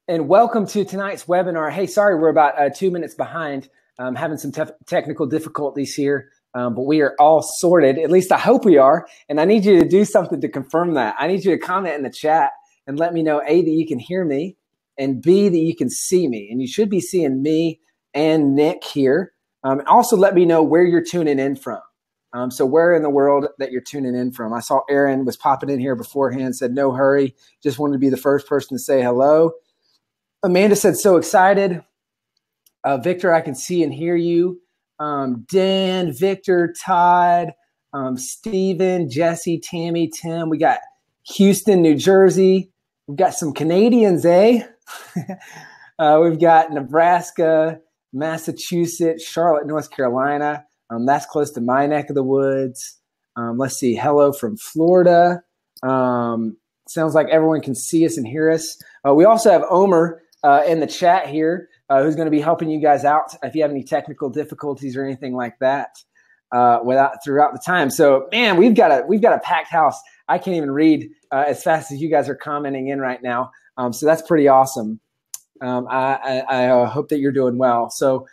And welcome to tonight's webinar. Hey, sorry, we're about 2 minutes behind. Having some technical difficulties here, but we are all sorted. At least I hope we are. And I need you to do something to confirm that. I need you to comment in the chat and let me know, A, that you can hear me, and B, that you can see me. And you should be seeing me and Nick here. Also, let me know where you're tuning in from. So where in the world that you're tuning in from. I saw Aaron was popping in here beforehand, said no hurry. Just wanted to be the first person to say hello. Amanda said, so excited. Victor, I can see and hear you. Dan, Victor, Todd, Stephen, Jesse, Tammy, Tim. We got Houston, New Jersey. We've got some Canadians, eh? We've got Nebraska, Massachusetts, Charlotte, North Carolina. That's close to my neck of the woods. Let's see. Hello from Florida. Sounds like everyone can see us and hear us. We also have Omer in the chat here, who's going to be helping you guys out if you have any technical difficulties or anything like that throughout the time. So, man, we've got a packed house. I can't even read as fast as you guys are commenting in right now. So that's pretty awesome. I hope that you're doing well. So,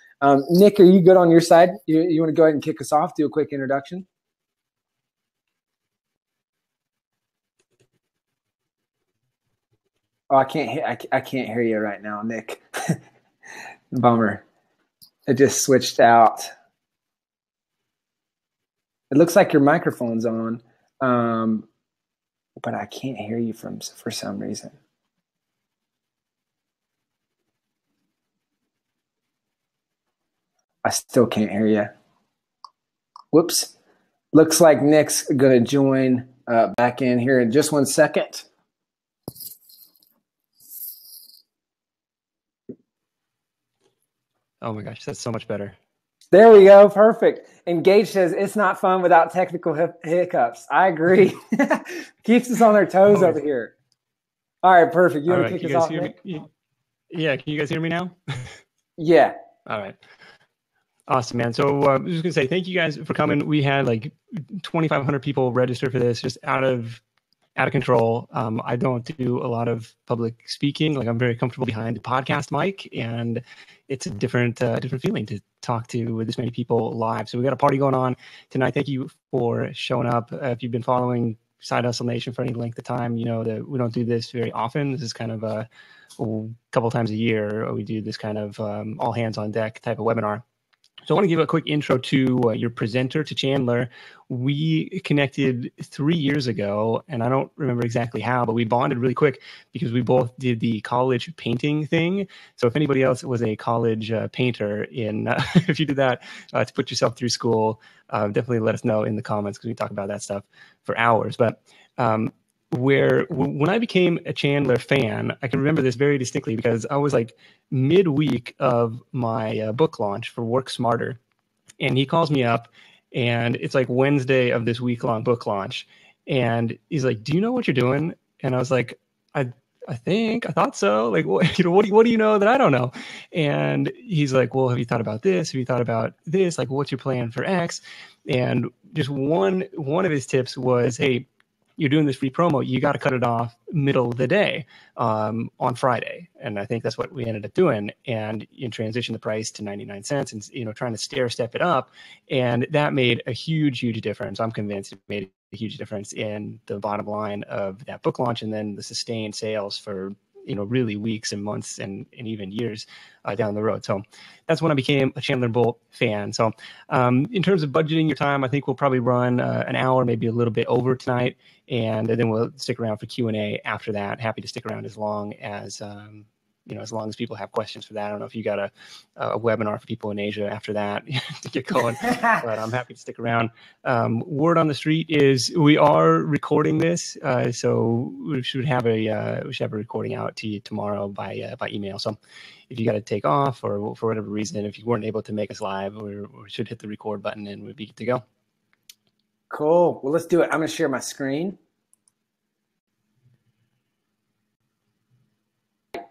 Nick, are you good on your side? You want to go ahead and kick us off? Do a quick introduction. Oh, I can't hear you right now, Nick. Bummer. It just switched out. It looks like your microphone's on, but I can't hear you for some reason. I still can't hear you. Whoops. Looks like Nick's going to join back in here in just 1 second. Oh my gosh, that's so much better. There we go. Perfect. Engage says it's not fun without technical hiccups. I agree. Keeps us on our toes over here. All right, perfect. You want to kick us off, Nick? Yeah, can you guys hear me now? Yeah. All right. Awesome, man. So I was just going to say thank you guys for coming. We had like 2,500 people register for this, just out of control. I don't do a lot of public speaking. Like, I'm very comfortable behind the podcast mic, and it's a different feeling to talk to this many people live. So we got a party going on tonight. Thank you for showing up. If you've been following Side Hustle Nation for any length of time, you know that we don't do this very often. This is kind of a couple times a year we do this kind of all hands on deck type of webinar. So I want to give a quick intro to your presenter, to Chandler. We connected 3 years ago, and I don't remember exactly how, but we bonded really quick because we both did the college painting thing. So if anybody else was a college painter if you did that to put yourself through school, definitely let us know in the comments because we talk about that stuff for hours. But when I became a Chandler fan, I can remember this very distinctly because I was like midweek of my book launch for Work Smarter, and he calls me up, and it's like Wednesday of this week-long book launch, and he's like, "Do you know what you're doing?" And I was like, I thought so. Like, what do you know that I don't know? And he's like, well, have you thought about this? Have you thought about this? Like, what's your plan for X? And just one of his tips was, hey, you're doing this free promo, you got to cut it off middle of the day on Friday. And I think that's what we ended up doing. And you transition the price to 99 cents and, trying to stair step it up. And that made a huge difference. I'm convinced it made a huge difference in the bottom line of that book launch, and then the sustained sales for, really weeks and months and even years down the road. So that's when I became a Chandler Bolt fan. So in terms of budgeting your time, I think we'll probably run an hour, maybe a little bit over tonight. And then we'll stick around for Q&A after that. Happy to stick around as long as people have questions for that. I don't know if you got a webinar for people in Asia after that to get going, but I'm happy to stick around. Word on the street is we are recording this, so we should have a recording out to you tomorrow by email. So if you got to take off or for whatever reason, if you weren't able to make us live, we should hit the record button and we'd be good to go. Cool. Well, let's do it. I'm going to share my screen.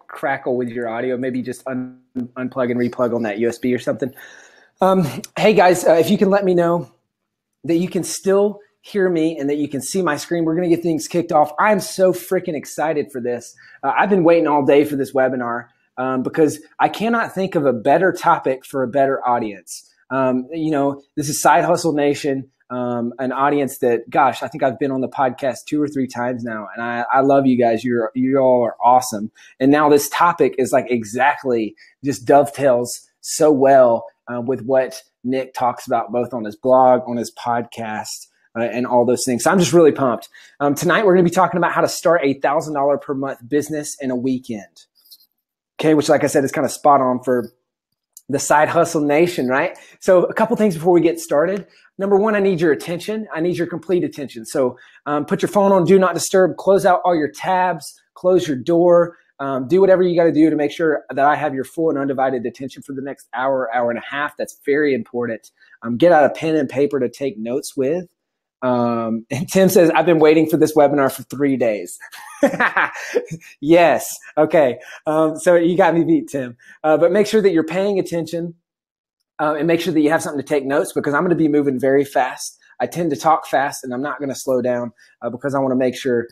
Crackle with your audio, maybe just unplug and replug on that USB or something. Hey guys, if you can let me know that you can still hear me and that you can see my screen. We're going to get things kicked off. I'm so freaking excited for this. I've been waiting all day for this webinar because I cannot think of a better topic for a better audience. This is Side Hustle Nation, an audience that, gosh, I think I've been on the podcast 2 or 3 times now, and I love you guys. You all are awesome. And now this topic is like exactly just dovetails so well with what Nick talks about both on his blog, on his podcast, and all those things. So I'm just really pumped. Tonight we're going to be talking about how to start a $1,000 per month business in a weekend. Okay, which, like I said, is kind of spot on for the Side Hustle Nation, right? So a couple things before we get started. Number one, I need your attention. I need your complete attention. So put your phone on Do Not Disturb, close out all your tabs, close your door, do whatever you got to do to make sure that I have your full and undivided attention for the next hour, hour and a half. That's very important. Get out a pen and paper to take notes with. And Tim says, I've been waiting for this webinar for 3 days. Yes. Okay. So you got me beat, Tim. But make sure that you're paying attention and make sure that you have something to take notes, because I'm going to be moving very fast. I tend to talk fast, and I'm not going to slow down because I want to make sure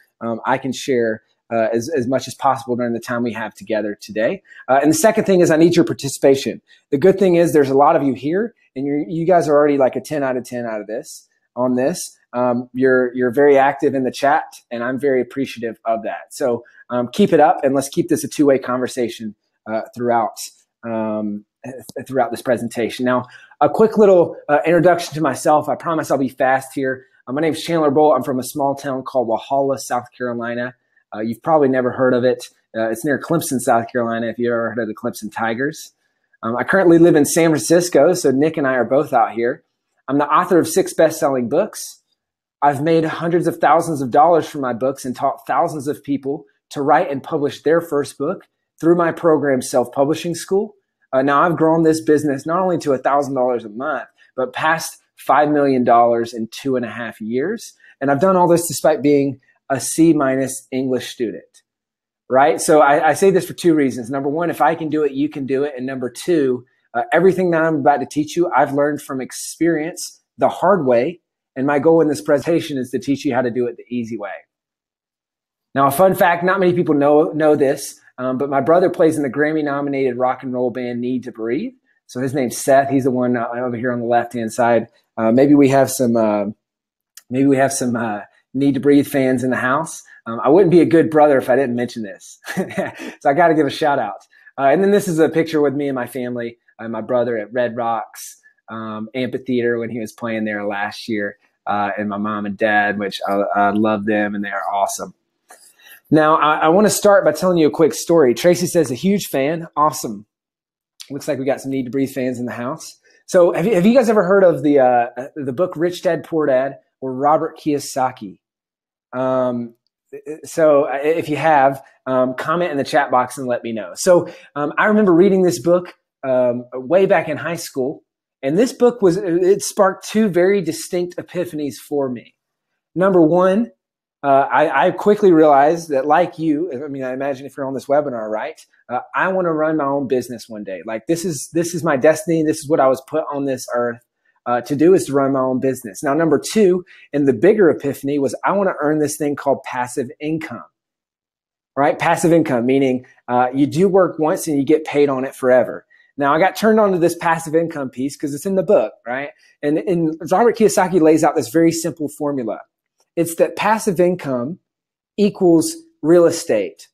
I can share as much as possible during the time we have together today. And the second thing is I need your participation. The good thing is there's a lot of you here, and you guys are already like a 10 out of 10 out of this on this. You're very active in the chat, and I'm very appreciative of that. So keep it up, and let's keep this a two-way conversation throughout this presentation. Now, a quick little introduction to myself. I promise I'll be fast here. My name is Chandler Bolt. I'm from a small town called Walhalla, South Carolina. You've probably never heard of it. It's near Clemson, South Carolina, if you've ever heard of the Clemson Tigers. I currently live in San Francisco, so Nick and I are both out here. I'm the author of 6 best-selling books. I've made hundreds of thousands of dollars from my books and taught thousands of people to write and publish their first book through my program, Self-Publishing School. Now, I've grown this business not only to $1,000 a month, but past $5 million in 2.5 years. And I've done all this despite being a C- English student, right? So I say this for 2 reasons. Number one, if I can do it, you can do it. And number two, everything that I'm about to teach you, I've learned from experience the hard way. And my goal in this presentation is to teach you how to do it the easy way. Now, a fun fact, not many people know this, but my brother plays in the Grammy-nominated rock and roll band Need to Breathe. So his name's Seth. He's the one over here on the left-hand side. Maybe we have some Need to Breathe fans in the house. I wouldn't be a good brother if I didn't mention this. So I got to give a shout out. And then this is a picture with me and my family, my brother at Red Rocks Amphitheater when he was playing there last year, and my mom and dad, which I love them, and they are awesome. Now, I want to start by telling you a quick story. Tracy says, a huge fan. Awesome. Looks like we got some Need to Breathe fans in the house. So have you guys ever heard of the book Rich Dad, Poor Dad, or Robert Kiyosaki? So if you have, comment in the chat box and let me know. So I remember reading this book way back in high school. And this book it sparked 2 very distinct epiphanies for me. Number one, I quickly realized that, like you, I imagine if you're on this webinar, right? I want to run my own business one day. Like this is my destiny. This is what I was put on this earth to do, is to run my own business. Now, number 2, and the bigger epiphany, was I want to earn this thing called passive income, right? Passive income, meaning you do work once and you get paid on it forever. Now, I got turned on to this passive income piece because it's in the book, right? And Robert Kiyosaki lays out this very simple formula. It's that passive income equals real estate.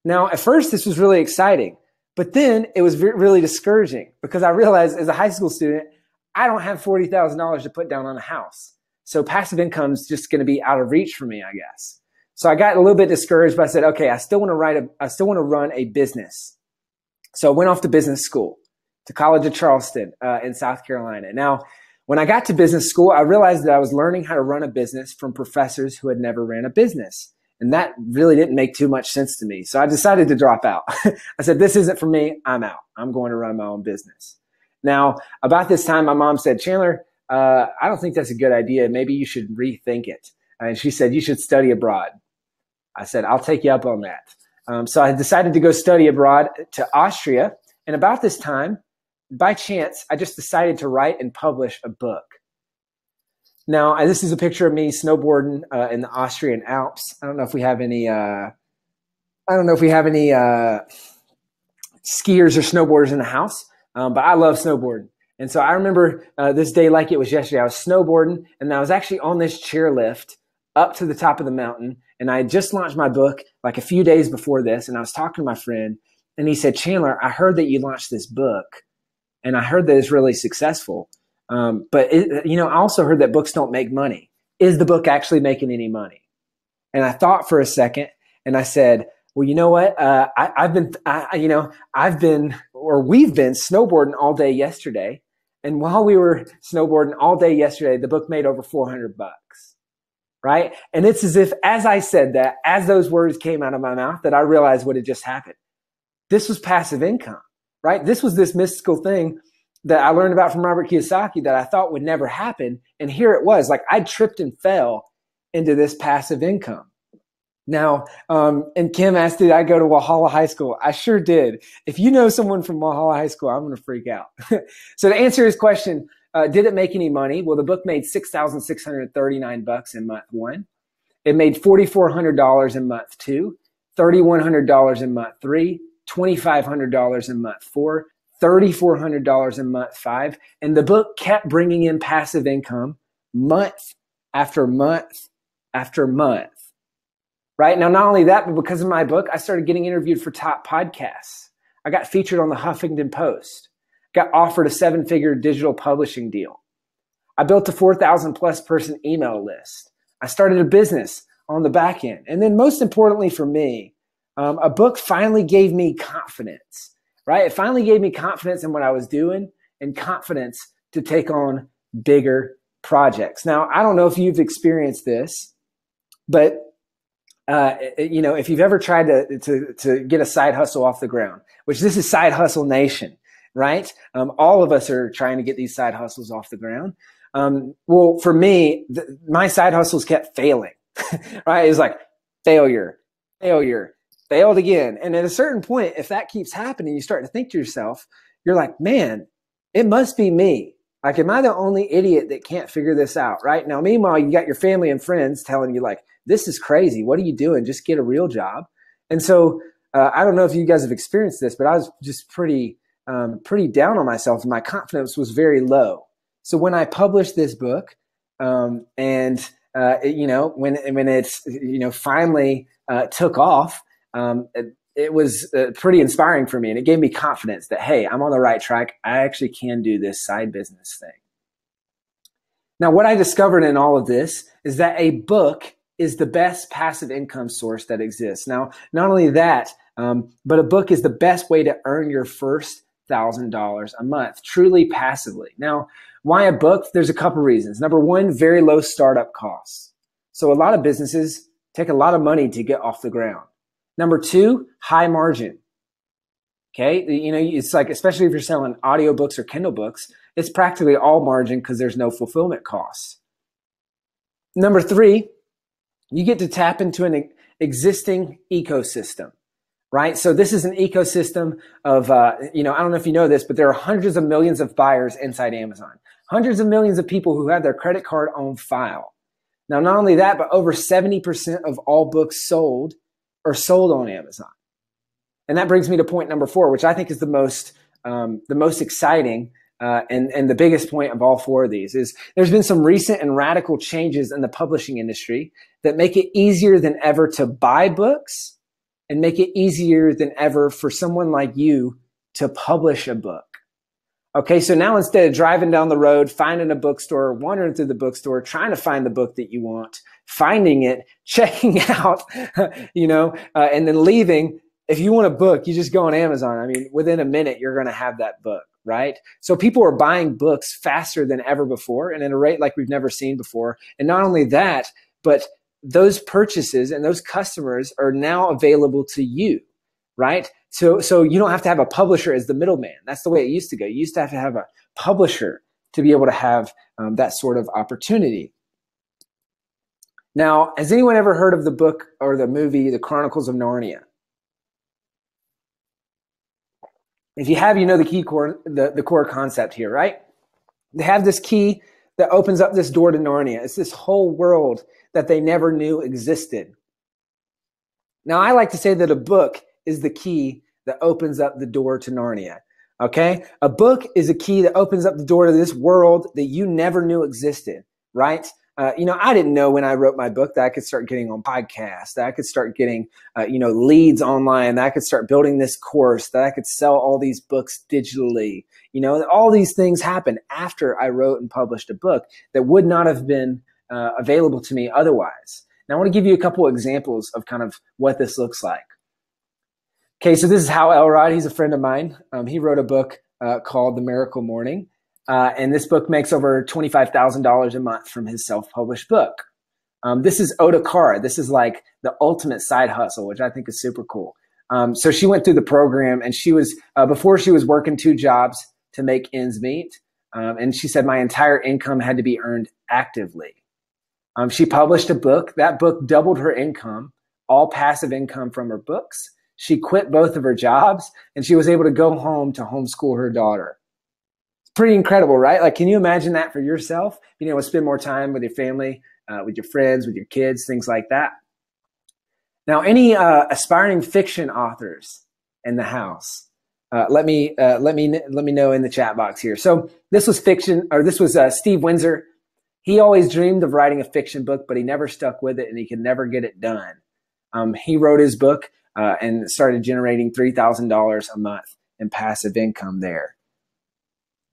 Now, at first, this was really exciting, but then it was really discouraging because I realized as a high school student, I don't have $40,000 to put down on a house. So passive income is just going to be out of reach for me, I guess. So I got a little bit discouraged, but I said, okay, I still want to run a business. So I went off to business school, to College of Charleston in South Carolina. Now, when I got to business school, I realized that I was learning how to run a business from professors who had never ran a business. And that really didn't make too much sense to me. So I decided to drop out. I said, this isn't for me. I'm out. I'm going to run my own business. Now, about this time, my mom said, Chandler, I don't think that's a good idea. Maybe you should rethink it. And she said, you should study abroad. I said, I'll take you up on that. So I decided to go study abroad to Austria. And about this time, by chance, I just decided to write and publish a book. Now, this is a picture of me snowboarding in the Austrian Alps. I don't know if we have any. Skiers or snowboarders in the house, but I love snowboarding. And so I remember this day like it was yesterday. I was snowboarding, and I was actually on this chairlift up to the top of the mountain. And I had just launched my book like a few days before this. And I was talking to my friend, and he said, Chandler, I heard that you launched this book, and I heard that it's really successful. But I also heard that books don't make money. Is the book actually making any money? And I thought for a second, and I said, well, you know what? We've been snowboarding all day yesterday. And while we were snowboarding all day yesterday, the book made over $400, right? And it's as if, as I said that, as those words came out of my mouth, that I realized what had just happened. This was passive income, right? This was this mystical thing that I learned about from Robert Kiyosaki that I thought would never happen. And here it was, like I tripped and fell into this passive income. Now, and Kim asked, did I go to Walhalla High School? I sure did. If you know someone from Walhalla High School, I'm going to freak out. So to answer his question, did it make any money? Well, the book made $6,639 in month one. It made $4,400 in month two, $3,100 in month three, $2,500 in month four, $3,400 in month five. And the book kept bringing in passive income month after month after month. Right now, not only that, but because of my book, I started getting interviewed for top podcasts. I got featured on the Huffington Post, got offered a 7-figure digital publishing deal. I built a 4,000 plus person email list. I started a business on the back end. And then most importantly for me, a book finally gave me confidence, right? It finally gave me confidence in what I was doing and confidence to take on bigger projects. Now, I don't know if you've experienced this, but if you've ever tried to get a side hustle off the ground, which this is Side Hustle Nation, right? All of us are trying to get these side hustles off the ground. Well, for me, my side hustles kept failing, right? It was like failure, failed again. And at a certain point, if that keeps happening, you start to think to yourself, you're like, man, it must be me. Like, am I the only idiot that can't figure this out, right? Now, meanwhile, you got your family and friends telling you like, this is crazy. What are you doing? Just get a real job. And so I don't know if you guys have experienced this, but I was just pretty down on myself, and my confidence was very low. So when I published this book, when it's finally took off, it was pretty inspiring for me, and it gave me confidence that, hey, I'm on the right track. I actually can do this side business thing. Now, what I discovered in all of this is that a book is the best passive income source that exists. Now, not only that, but a book is the best way to earn your first $1,000 a month, truly passively. Now, why a book? There's a couple reasons. Number one, very low startup costs. So a lot of businesses take a lot of money to get off the ground. Number two, high margin. Okay. It's like, especially if you're selling audiobooks or Kindle books, it's practically all margin because there's no fulfillment costs. Number three, you get to tap into an existing ecosystem, right? So this is an ecosystem of, I don't know if you know this, but there are hundreds of millions of buyers inside Amazon, hundreds of millions of people who have their credit card on file. Now, not only that, but over 70% of all books sold are sold on Amazon. And that brings me to point number 4, which I think is the most exciting and the biggest point of all 4 of these is there's been some recent and radical changes in the publishing industry that make it easier than ever to buy books and make it easier than ever for someone like you to publish a book. Okay, so now instead of driving down the road, finding a bookstore, wandering through the bookstore, trying to find the book that you want, finding it, checking out, and then leaving, if you want a book, you just go on Amazon. I mean, within a minute, you're going to have that book, right? So people are buying books faster than ever before and at a rate like we've never seen before. And not only that, but those purchases and those customers are now available to you, right? So you don't have to have a publisher as the middleman. That's the way it used to go. You used to have a publisher to be able to have that sort of opportunity. Now, has anyone ever heard of the book or the movie, The Chronicles of Narnia? If you have, you know the core concept here, right? They have this key that opens up this door to Narnia. It's this whole world that they never knew existed. Now, I like to say that a book is the key that opens up the door to Narnia. Okay? A book is a key that opens up the door to this world that you never knew existed, right? I didn't know when I wrote my book that I could start getting on podcasts, that I could start getting, leads online, that I could start building this course, that I could sell all these books digitally. All these things happened after I wrote and published a book that would not have been available to me otherwise. Now, I want to give you a couple examples of kind of what this looks like. Okay, so this is Hal Elrod. He's a friend of mine. He wrote a book called The Miracle Morning. And this book makes over $25,000 a month from his self-published book. This is Oda Kara. This is like the ultimate side hustle, which I think is super cool. So she went through the program, and she was, before she was working 2 jobs to make ends meet. And she said, my entire income had to be earned actively. She published a book. That book doubled her income, all passive income from her books. She quit both of her jobs, and she was able to go home to homeschool her daughter. Pretty incredible, right? Like, can you imagine that for yourself? Being able to spend more time with your family, with your friends, with your kids, things like that. Now, any aspiring fiction authors in the house, let me know in the chat box here. So this was fiction, or this was Steve Windsor. He always dreamed of writing a fiction book, but he never stuck with it, and he could never get it done. He wrote his book and started generating $3,000 a month in passive income there.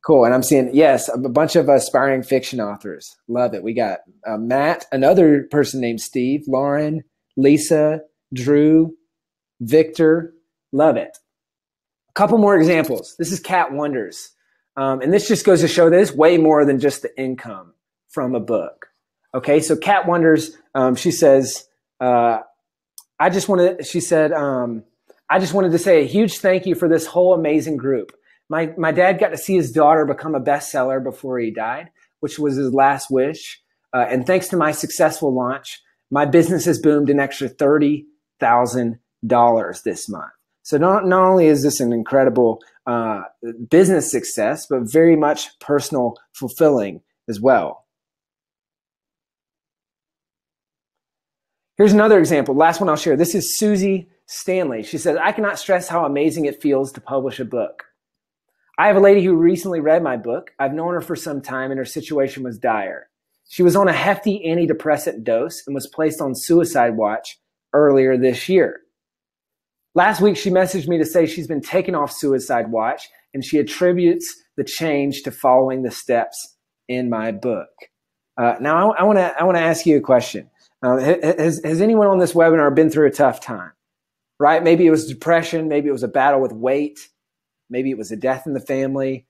Cool. And I'm seeing, yes, a bunch of aspiring fiction authors. Love it. We got Matt, another person named Steve, Lauren, Lisa, Drew, Victor. Love it. A couple more examples. This is Kat Wonders. And this just goes to show that it's way more than just the income from a book. Okay. So Kat Wonders, she says, I just wanted to say a huge thank you for this whole amazing group. My dad got to see his daughter become a bestseller before he died, which was his last wish. And thanks to my successful launch, my business has boomed an extra $30,000 this month. So not only is this an incredible business success, but very much personal fulfilling as well. Here's another example. Last one I'll share. This is Susie Stanley. She says, I cannot stress how amazing it feels to publish a book. I have a lady who recently read my book. I've known her for some time, and her situation was dire. She was on a hefty antidepressant dose and was placed on suicide watch earlier this year. Last week, she messaged me to say she's been taken off suicide watch, and she attributes the change to following the steps in my book. Now, I want to ask you a question. Has anyone on this webinar been through a tough time? Right? Maybe it was depression. Maybe it was a battle with weight. Maybe it was a death in the family.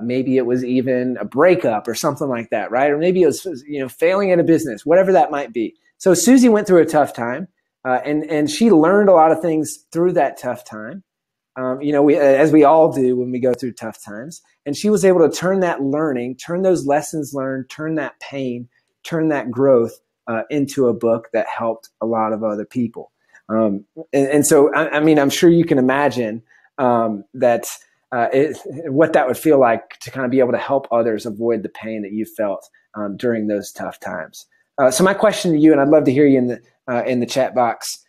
Maybe it was even a breakup or something like that, right? Or maybe it was, failing at a business, whatever that might be. So Susie went through a tough time, and she learned a lot of things through that tough time. As we all do when we go through tough times. And she was able to turn that learning, turn those lessons learned, turn that pain, turn that growth into a book that helped a lot of other people. So, I'm sure you can imagine what that would feel like to kind of be able to help others avoid the pain that you felt during those tough times. So my question to you, and I'd love to hear you in the chat box,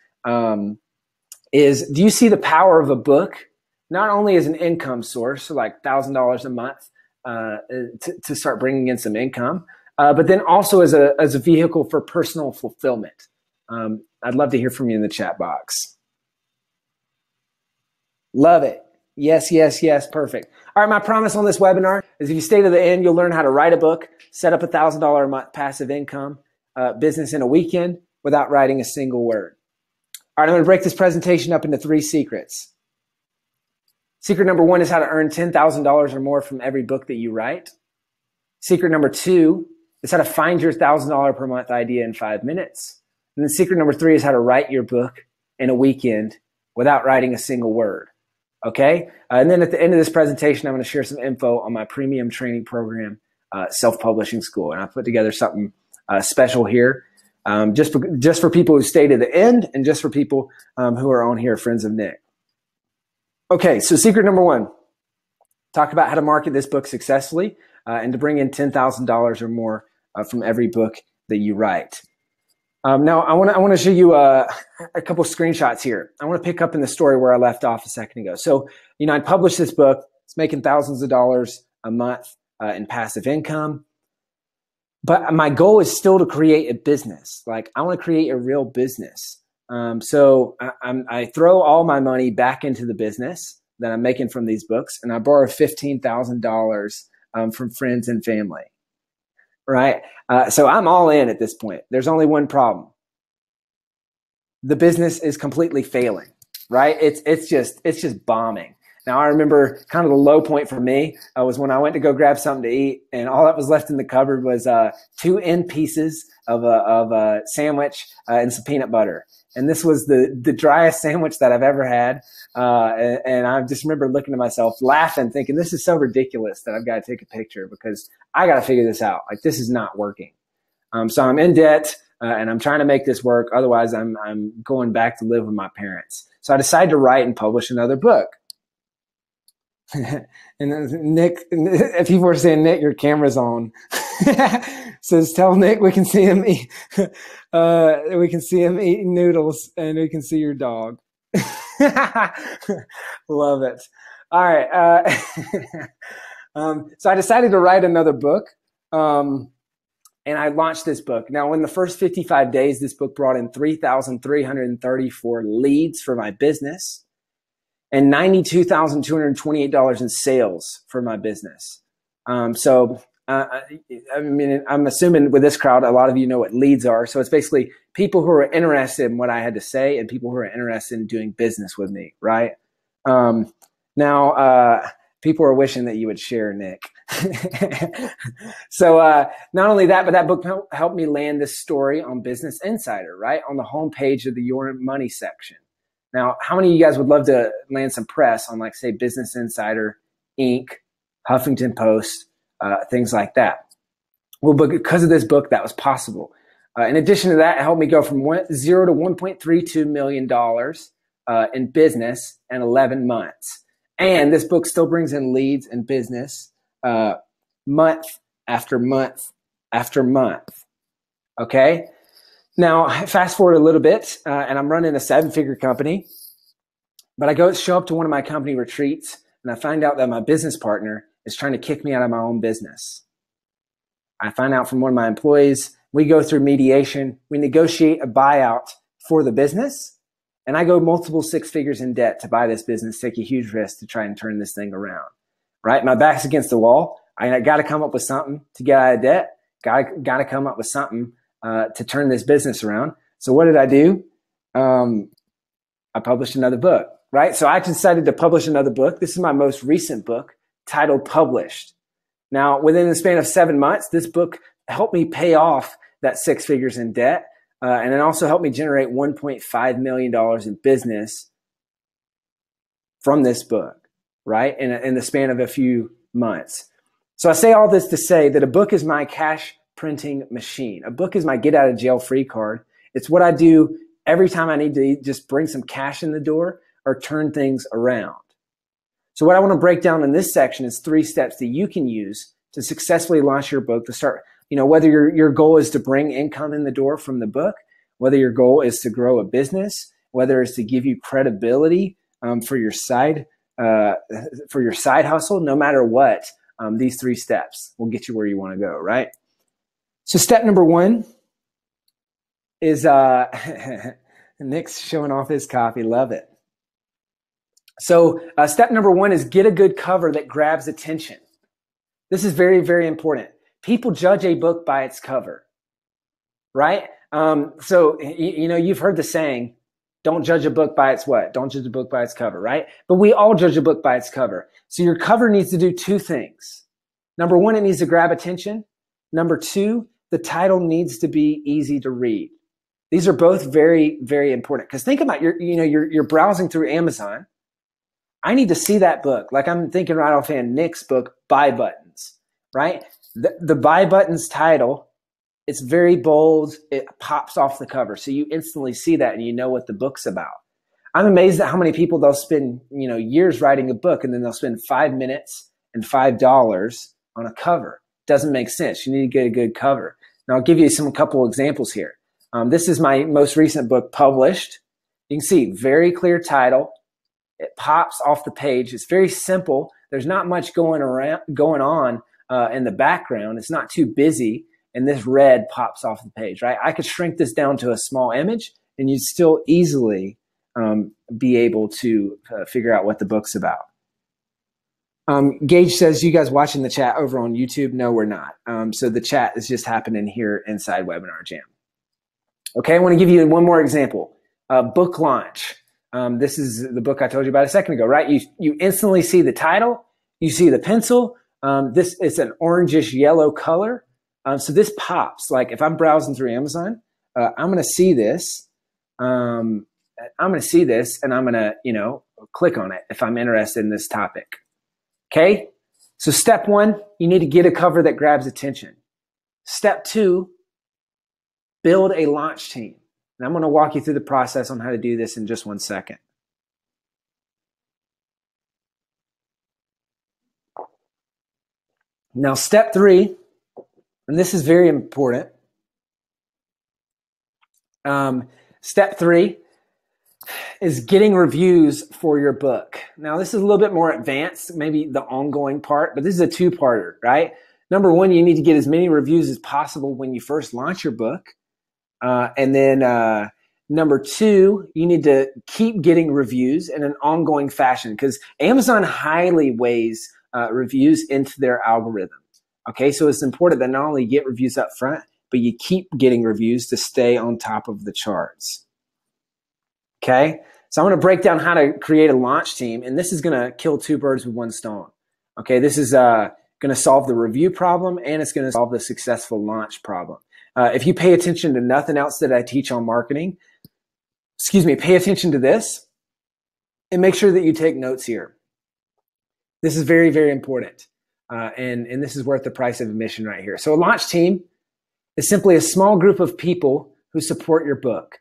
is: do you see the power of a book not only as an income source, so like $1,000 a month to start bringing in some income, but then also as a vehicle for personal fulfillment? I'd love to hear from you in the chat box. Love it. Yes, yes, yes. Perfect. All right. My promise on this webinar is if you stay to the end, you'll learn how to write a book, set up $1,000 a month passive income business in a weekend without writing a single word. All right. I'm going to break this presentation up into 3 secrets. Secret number 1 is how to earn $10,000 or more from every book that you write. Secret number 2 is how to find your $1,000 per month idea in 5 minutes. And then secret number 3 is how to write your book in a weekend without writing a single word. Okay. And then at the end of this presentation, I'm going to share some info on my premium training program, Self-Publishing School. And I put together something special here just for people who stay to the end and just for people who are on here, friends of Nick. Okay. So secret number 1, talk about how to market this book successfully. and to bring in $10,000 or more from every book that you write. Now, I want to show you a couple screenshots here. I want to pick up in the story where I left off a second ago. So, I published this book. It's making thousands of dollars a month in passive income. But my goal is still to create a business. Like, I want to create a real business. So I throw all my money back into the business that I'm making from these books, and I borrow $15,000 from friends and family. Right? So I'm all in at this point. There's only one problem. The business is completely failing, right? It's just bombing. Now, I remember kind of the low point for me was when I went to go grab something to eat, and all that was left in the cupboard was 2 end pieces of a sandwich and some peanut butter. And this was the driest sandwich that I've ever had. And I just remember looking at myself, laughing, thinking, this is so ridiculous that I've got to take a picture because I got to figure this out. Like, this is not working. So I'm in debt, and I'm trying to make this work. Otherwise, I'm going back to live with my parents. So I decided to write and publish another book. And Nick, if people were saying, Nick, your camera's on, says, tell Nick we can see him eat, we can see him eating noodles, and we can see your dog. Love it. All right. So I decided to write another book, and I launched this book. Now, in the first 55 days, this book brought in 3,334 leads for my business and $92,228 in sales for my business. So, I mean, I'm assuming with this crowd, a lot of you know what leads are. So it's basically people who are interested in what I had to say and people who are interested in doing business with me, right? Now, people are wishing that you would share, Nick. So not only that, but that book helped me land this story on Business Insider, right? On the homepage of the Your Money section. Now, how many of you guys would love to land some press on, like, say, Business Insider, Inc., Huffington Post, things like that? Well, but because of this book, that was possible. In addition to that, it helped me go from 0 to $1.32 million in business in 11 months. And this book still brings in leads in business month after month after month. Okay? Now, fast forward a little bit, and I'm running a 7-figure company, but I show up to one of my company retreats, and I find out that my business partner is trying to kick me out of my own business. I find out from one of my employees, we go through mediation, we negotiate a buyout for the business, and I go multiple 6 figures in debt to buy this business, take a huge risk to try and turn this thing around, right? My back's against the wall. I got to come up with something to get out of debt. Got to come up with something to turn this business around. So what did I do? I published another book, right? So I decided to publish another book. This is my most recent book, titled Published. Now, within the span of 7 months, this book helped me pay off that 6 figures in debt. And it also helped me generate $1.5 million in business from this book, right? In the span of a few months. So I say all this to say that a book is my cash printing machine. A book is my get out of jail free card. It's what I do every time I need to just bring some cash in the door or turn things around. So what I want to break down in this section is 3 steps that you can use to successfully launch your book, to start, whether your goal is to bring income in the door from the book, whether your goal is to grow a business, whether it's to give you credibility for your side hustle, no matter what, these 3 steps will get you where you want to go, right? So step number 1 is, Nick's showing off his copy. Love it. So step number 1 is get a good cover that grabs attention. This is very, very important. People judge a book by its cover, right? So, you've heard the saying, don't judge a book by its what? Don't judge a book by its cover, right? But we all judge a book by its cover. So your cover needs to do 2 things. Number 1, it needs to grab attention. Number 2, the title needs to be easy to read. These are both very, very important. Because think about you're browsing through Amazon. I need to see that book. Like, I'm thinking right offhand, Nick's book, Buy Buttons, right? The Buy Buttons title, it's very bold. It pops off the cover. So you instantly see that and you know what the book's about. I'm amazed at how many people they'll spend, years writing a book, and then they'll spend 5 minutes and $5 on a cover. Doesn't make sense. You need to get a good cover. Now I'll give you a couple examples here. This is my most recent book published. You can see very clear title. It pops off the page. It's very simple. There's not much going on in the background. It's not too busy. And this red pops off the page, right? I could shrink this down to a small image and you'd still easily be able to figure out what the book's about. Gage says, you guys watching the chat over on YouTube? No, we're not. So the chat is just happening here inside Webinar Jam. Okay, I want to give you one more example. Book launch. This is the book I told you about a second ago, right? You instantly see the title. You see the pencil. This is an orangish yellow color. So this pops. Like if I'm browsing through Amazon, I'm going to see this. I'm going to see this and I'm going to, click on it if I'm interested in this topic. Okay. So step one, you need to get a cover that grabs attention. Step two, build a launch team. And I'm going to walk you through the process on how to do this in just 1 second. Now, step three, and this is very important. Step three is getting reviews for your book. Now, this is a little bit more advanced, maybe the ongoing part, but this is a two-parter, right? Number one, you need to get as many reviews as possible when you first launch your book. And then number two, you need to keep getting reviews in an ongoing fashion because Amazon highly weighs reviews into their algorithm. Okay, so it's important that not only you get reviews up front, but you keep getting reviews to stay on top of the charts. Okay, so I'm going to break down how to create a launch team, and this is going to kill two birds with one stone. Okay, this is going to solve the review problem, and it's going to solve the successful launch problem. If you pay attention to nothing else that I teach on marketing, pay attention to this and make sure that you take notes here. This is very, very important. And this is worth the price of admission right here. So a launch team is simply a small group of people who support your book.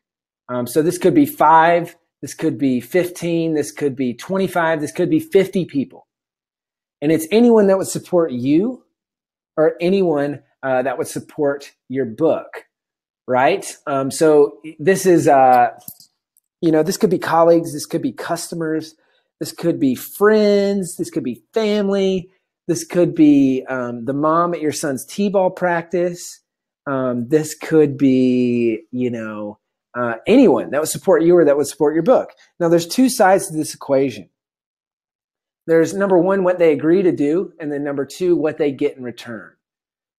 So this could be 5, this could be 15, this could be 25, this could be 50 people. And it's anyone that would support you or anyone that would support your book, right? So this is, this could be colleagues, this could be customers, this could be friends, this could be family, this could be the mom at your son's t-ball practice. This could be, anyone that would support you or that would support your book. Now, there's two sides to this equation. There's number one, what they agree to do, and then number two, what they get in return.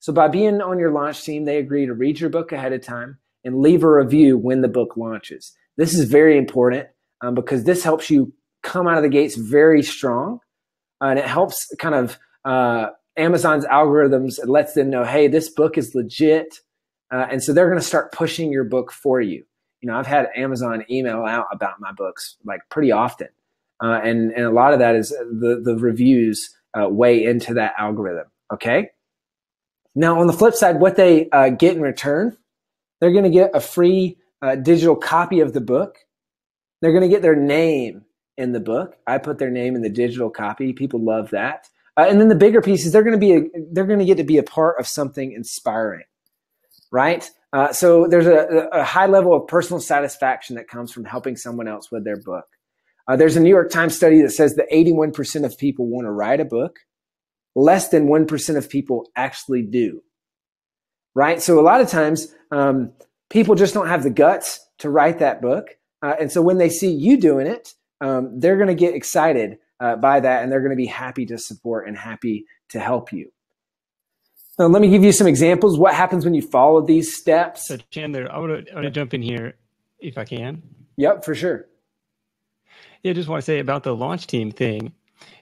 So by being on your launch team, they agree to read your book ahead of time and leave a review when the book launches. This is very important because this helps you come out of the gates very strong. And it helps kind of Amazon's algorithms. It lets them know, hey, this book is legit. And so they're going to start pushing your book for you. I've had Amazon email out about my books like pretty often. And a lot of that is the reviews weigh into that algorithm. Okay. Now, on the flip side, what they get in return, they're going to get a free digital copy of the book. They're going to get their name in the book. I put their name in the digital copy. People love that. And then the bigger piece is they're going to get to be a part of something inspiring, right? So there's a high level of personal satisfaction that comes from helping someone else with their book. There's a New York Times study that says that 81% of people want to write a book. Less than 1% of people actually do, right? So a lot of times people just don't have the guts to write that book. And so when they see you doing it, they're going to get excited by that, and they're going to be happy to support and happy to help you. Now, let me give you some examples. What happens when you follow these steps? So Chandler, I want to jump in here if I can. Yep, for sure. Yeah, I just want to say about the launch team thing.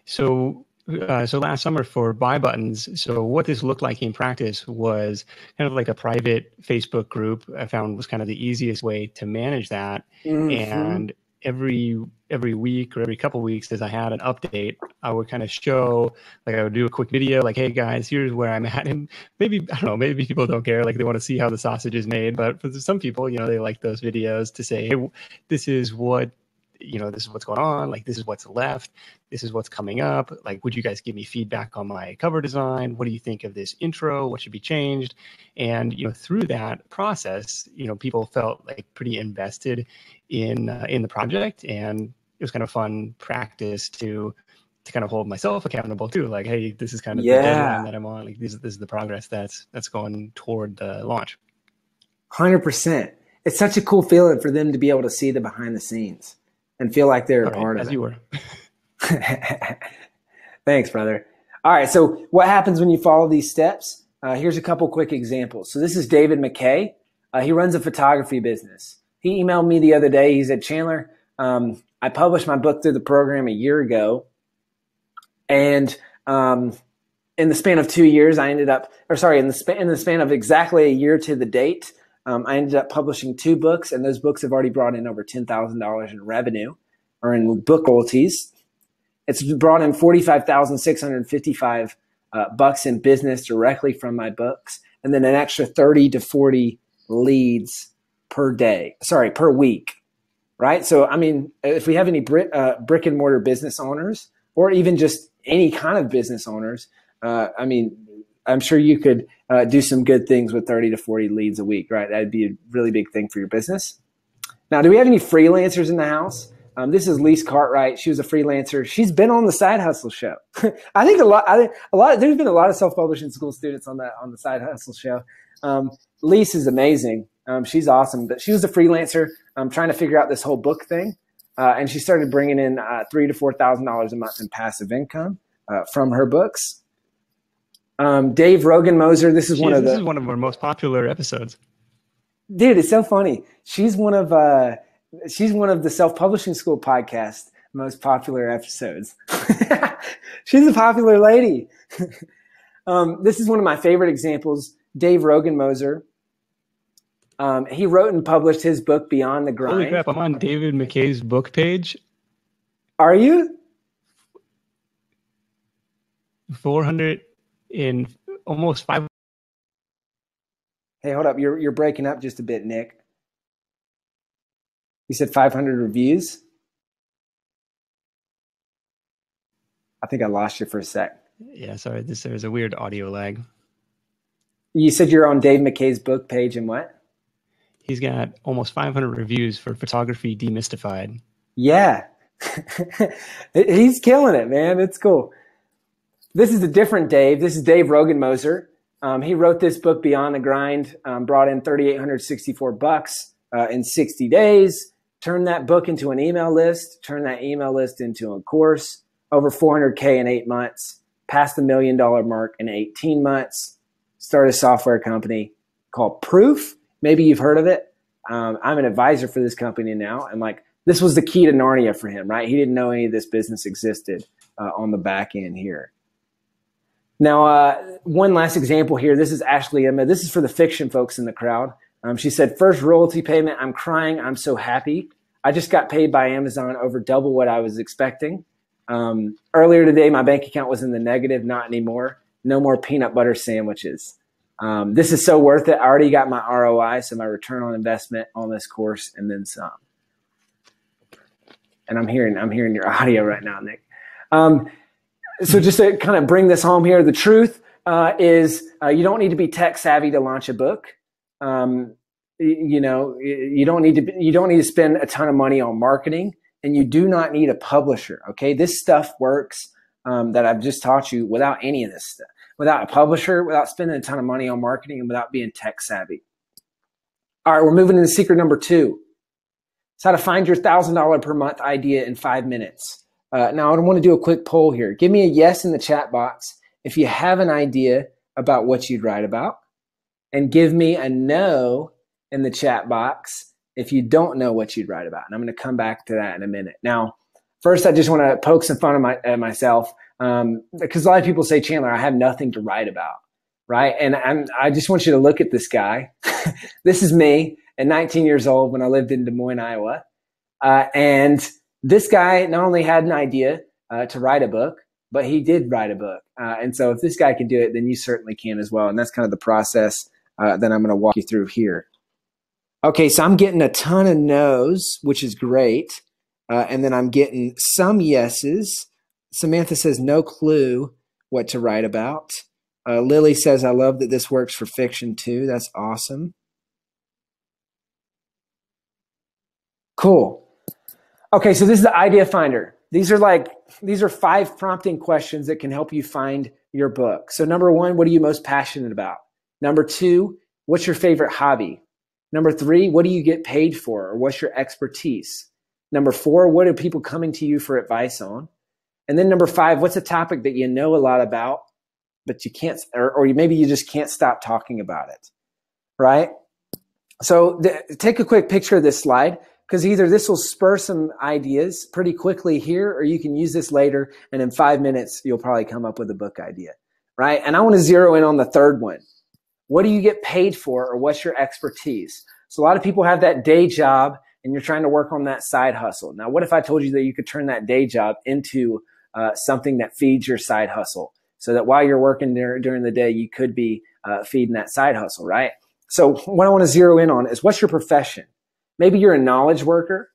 So last summer for Buy Buttons, so what this looked like in practice was kind of like a private Facebook group. I found was kind of the easiest way to manage that. Mm-hmm. And every week or every couple of weeks, as I had an update, I would kind of show, like I would do a quick video, like, hey guys, here's where I'm at. And maybe, I don't know, maybe people don't care, like they want to see how the sausage is made. But for some people, they like those videos to say, hey, this is what this is what's going on. Like, this is what's left. This is what's coming up. Like, would you guys give me feedback on my cover design? What do you think of this intro? What should be changed? And, through that process, people felt like pretty invested in the project. And it was kind of fun practice to kind of hold myself accountable too. Like, hey, this is kind of the deadline that I'm on. Like, this is the progress that's going toward the launch. 100%. It's such a cool feeling for them to be able to see the behind the scenes and feel like they're a part of it. As you were. Thanks, brother. All right. So what happens when you follow these steps? Here's a couple quick examples. So this is David McKay. He runs a photography business. He emailed me the other day. He said, Chandler, I published my book through the program a year ago. And in the span of 2 years, in the span of exactly a year to the date, I ended up publishing 2 books, and those books have already brought in over $10,000 in revenue or in book royalties. It's brought in $45,655 bucks in business directly from my books, and then an extra 30 to 40 leads per week, right? So, I mean, if we have any brick and mortar business owners, or even just any kind of business owners, I'm sure you could do some good things with 30 to 40 leads a week, right? That'd be a really big thing for your business. Now, do we have any freelancers in the house? This is Lise Cartwright. She was a freelancer. She's been on the Side Hustle Show. I think a lot. There's been a lot of self-publishing school students on the Side Hustle Show. Lise is amazing. She's awesome. But she was a freelancer trying to figure out this whole book thing. And she started bringing in $3,000 to $4,000 a month in passive income from her books. Dave Rogan-Moser, this is one of our most popular episodes. Dude, it's so funny. She's one of the Self-Publishing School podcast most popular episodes. She's a popular lady. This is one of my favorite examples. Dave Rogan-Moser. He wrote and published his book Beyond the Grind. Holy crap! I'm on David McKay's book page. Are you? 400 in almost 5. Hey, hold up. You're breaking up just a bit, Nick. You said 500 reviews? I think I lost you for a sec. Yeah, sorry. There's a weird audio lag. You said you're on Dave McKay's book page and what? He's got almost 500 reviews for Photography Demystified. Yeah. He's killing it, man. It's cool. This is a different Dave. This is Dave Rogan-Moser. He wrote this book Beyond the Grind, brought in $3,864 in 60 days, turned that book into an email list, turned that email list into a course, over $400K in 8 months, passed the $1 million mark in 18 months, started a software company called Proof. Maybe you've heard of it. I'm an advisor for this company now. And this was the key to Narnia for him, right? He didn't know any of this business existed on the back end here. Now, one last example here. This is Ashley Emma. This is for the fiction folks in the crowd. She said, first royalty payment. I'm crying. I'm so happy. I just got paid by Amazon over double what I was expecting. Earlier today, my bank account was in the negative. Not anymore. No more peanut butter sandwiches. This is so worth it. I already got my ROI, so my return on investment on this course, and then some. And I'm hearing your audio right now, Nick. So just to kind of bring this home here, the truth is you don't need to be tech savvy to launch a book. You don't need to spend a ton of money on marketing, and you do not need a publisher. Okay, this stuff works that I've just taught you without any of this stuff. Without a publisher, without spending a ton of money on marketing, and without being tech savvy. All right, we're moving into secret number 2. It's how to find your $1,000 per month idea in 5 minutes. Now, I want to do a quick poll here. Give me a yes in the chat box if you have an idea about what you'd write about, and give me a no in the chat box if you don't know what you'd write about. And I'm going to come back to that in a minute. Now, first, I just want to poke some fun at myself. Because a lot of people say, Chandler, I have nothing to write about, right? And I just want you to look at this guy. This is me at 19 years old when I lived in Des Moines, Iowa. And this guy not only had an idea to write a book, but he did write a book. And so if this guy can do it, then you certainly can as well. And that's kind of the process that I'm going to walk you through here. Okay, so I'm getting a ton of no's, which is great. And then I'm getting some yeses. Samantha says, no clue what to write about. Lily says, I love that this works for fiction too. That's awesome. Cool. Okay, so this is the idea finder. These are 5 prompting questions that can help you find your book. So number 1, what are you most passionate about? Number 2, what's your favorite hobby? Number 3, what do you get paid for, or what's your expertise? Number 4, what are people coming to you for advice on? And then number 5, what's a topic that you know a lot about, but you can't, or maybe you just can't stop talking about it, right? So take a quick picture of this slide, because either this will spur some ideas pretty quickly here, or you can use this later, and in 5 minutes, you'll probably come up with a book idea, right? And I want to zero in on the third one. What do you get paid for, or what's your expertise? So a lot of people have that day job, and you're trying to work on that side hustle. Now, what if I told you that you could turn that day job into something that feeds your side hustle, so that while you're working there during the day, you could be feeding that side hustle, right? So what I want to zero in on is, what's your profession? Maybe you're a knowledge worker,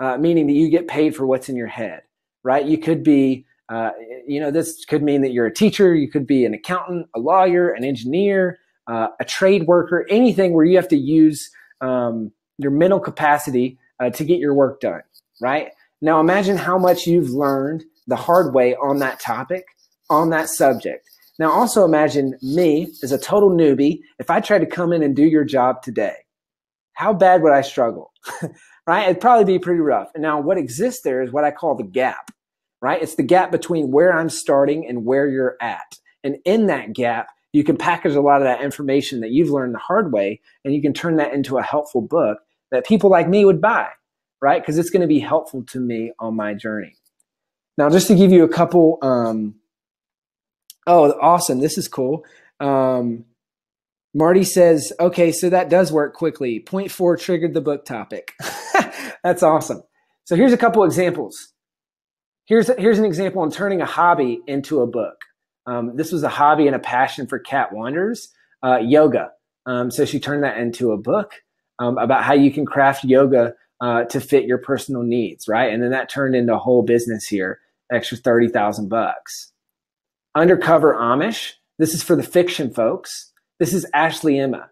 meaning that you get paid for what's in your head, right? You could be, this could mean that you're a teacher. You could be an accountant, a lawyer, an engineer, a trade worker, anything where you have to use your mental capacity to get your work done, right? Now imagine how much you've learned the hard way on that topic, on that subject. Now also imagine me as a total newbie, if I tried to come in and do your job today. How bad would I struggle, right? It'd probably be pretty rough. And now what exists there is what I call the gap, right? It's the gap between where I'm starting and where you're at. And in that gap, you can package a lot of that information that you've learned the hard way, and you can turn that into a helpful book that people like me would buy, right? Because it's going to be helpful to me on my journey. Now, just to give you a couple, oh, awesome. This is cool. Marty says, okay, so that does work quickly. Point 4 triggered the book topic. That's awesome. So here's a couple examples. Here's an example on turning a hobby into a book. This was a hobby and a passion for Kat Wanders, yoga. So she turned that into a book about how you can craft yoga to fit your personal needs, right? And then that turned into a whole business here, extra $30,000. Undercover Amish. This is for the fiction folks. This is Ashley Emma.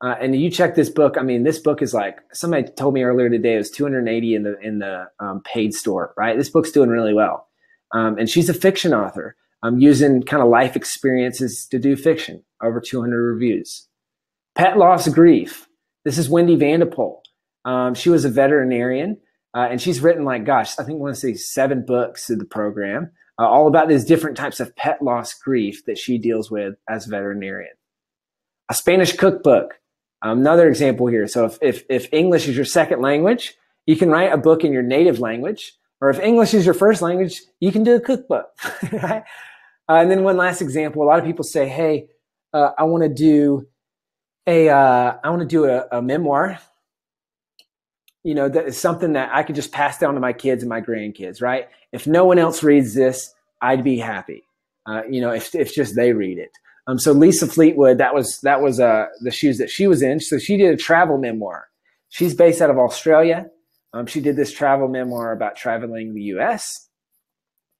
And you check this book. I mean, this book is like, somebody told me earlier today, it was $280 in the paid store, right? This book's doing really well. And she's a fiction author, using kind of life experiences to do fiction, over 200 reviews. Pet Loss Grief. This is Wendy Vandepoel. She was a veterinarian, and she's written like, gosh, I think I want to say 7 books through the program, all about these different types of pet loss grief that she deals with as a veterinarian. A Spanish cookbook, another example here. So if English is your second language, you can write a book in your native language, or if English is your first language, you can do a cookbook, right? And then one last example, a lot of people say, hey, I want to do a memoir. You know, that is something that I could just pass down to my kids and my grandkids, right? If no one else reads this, I'd be happy. If just they read it. So Lisa Fleetwood, that was the shoes that she was in. So she did a travel memoir. She's based out of Australia. She did this travel memoir about traveling the U.S.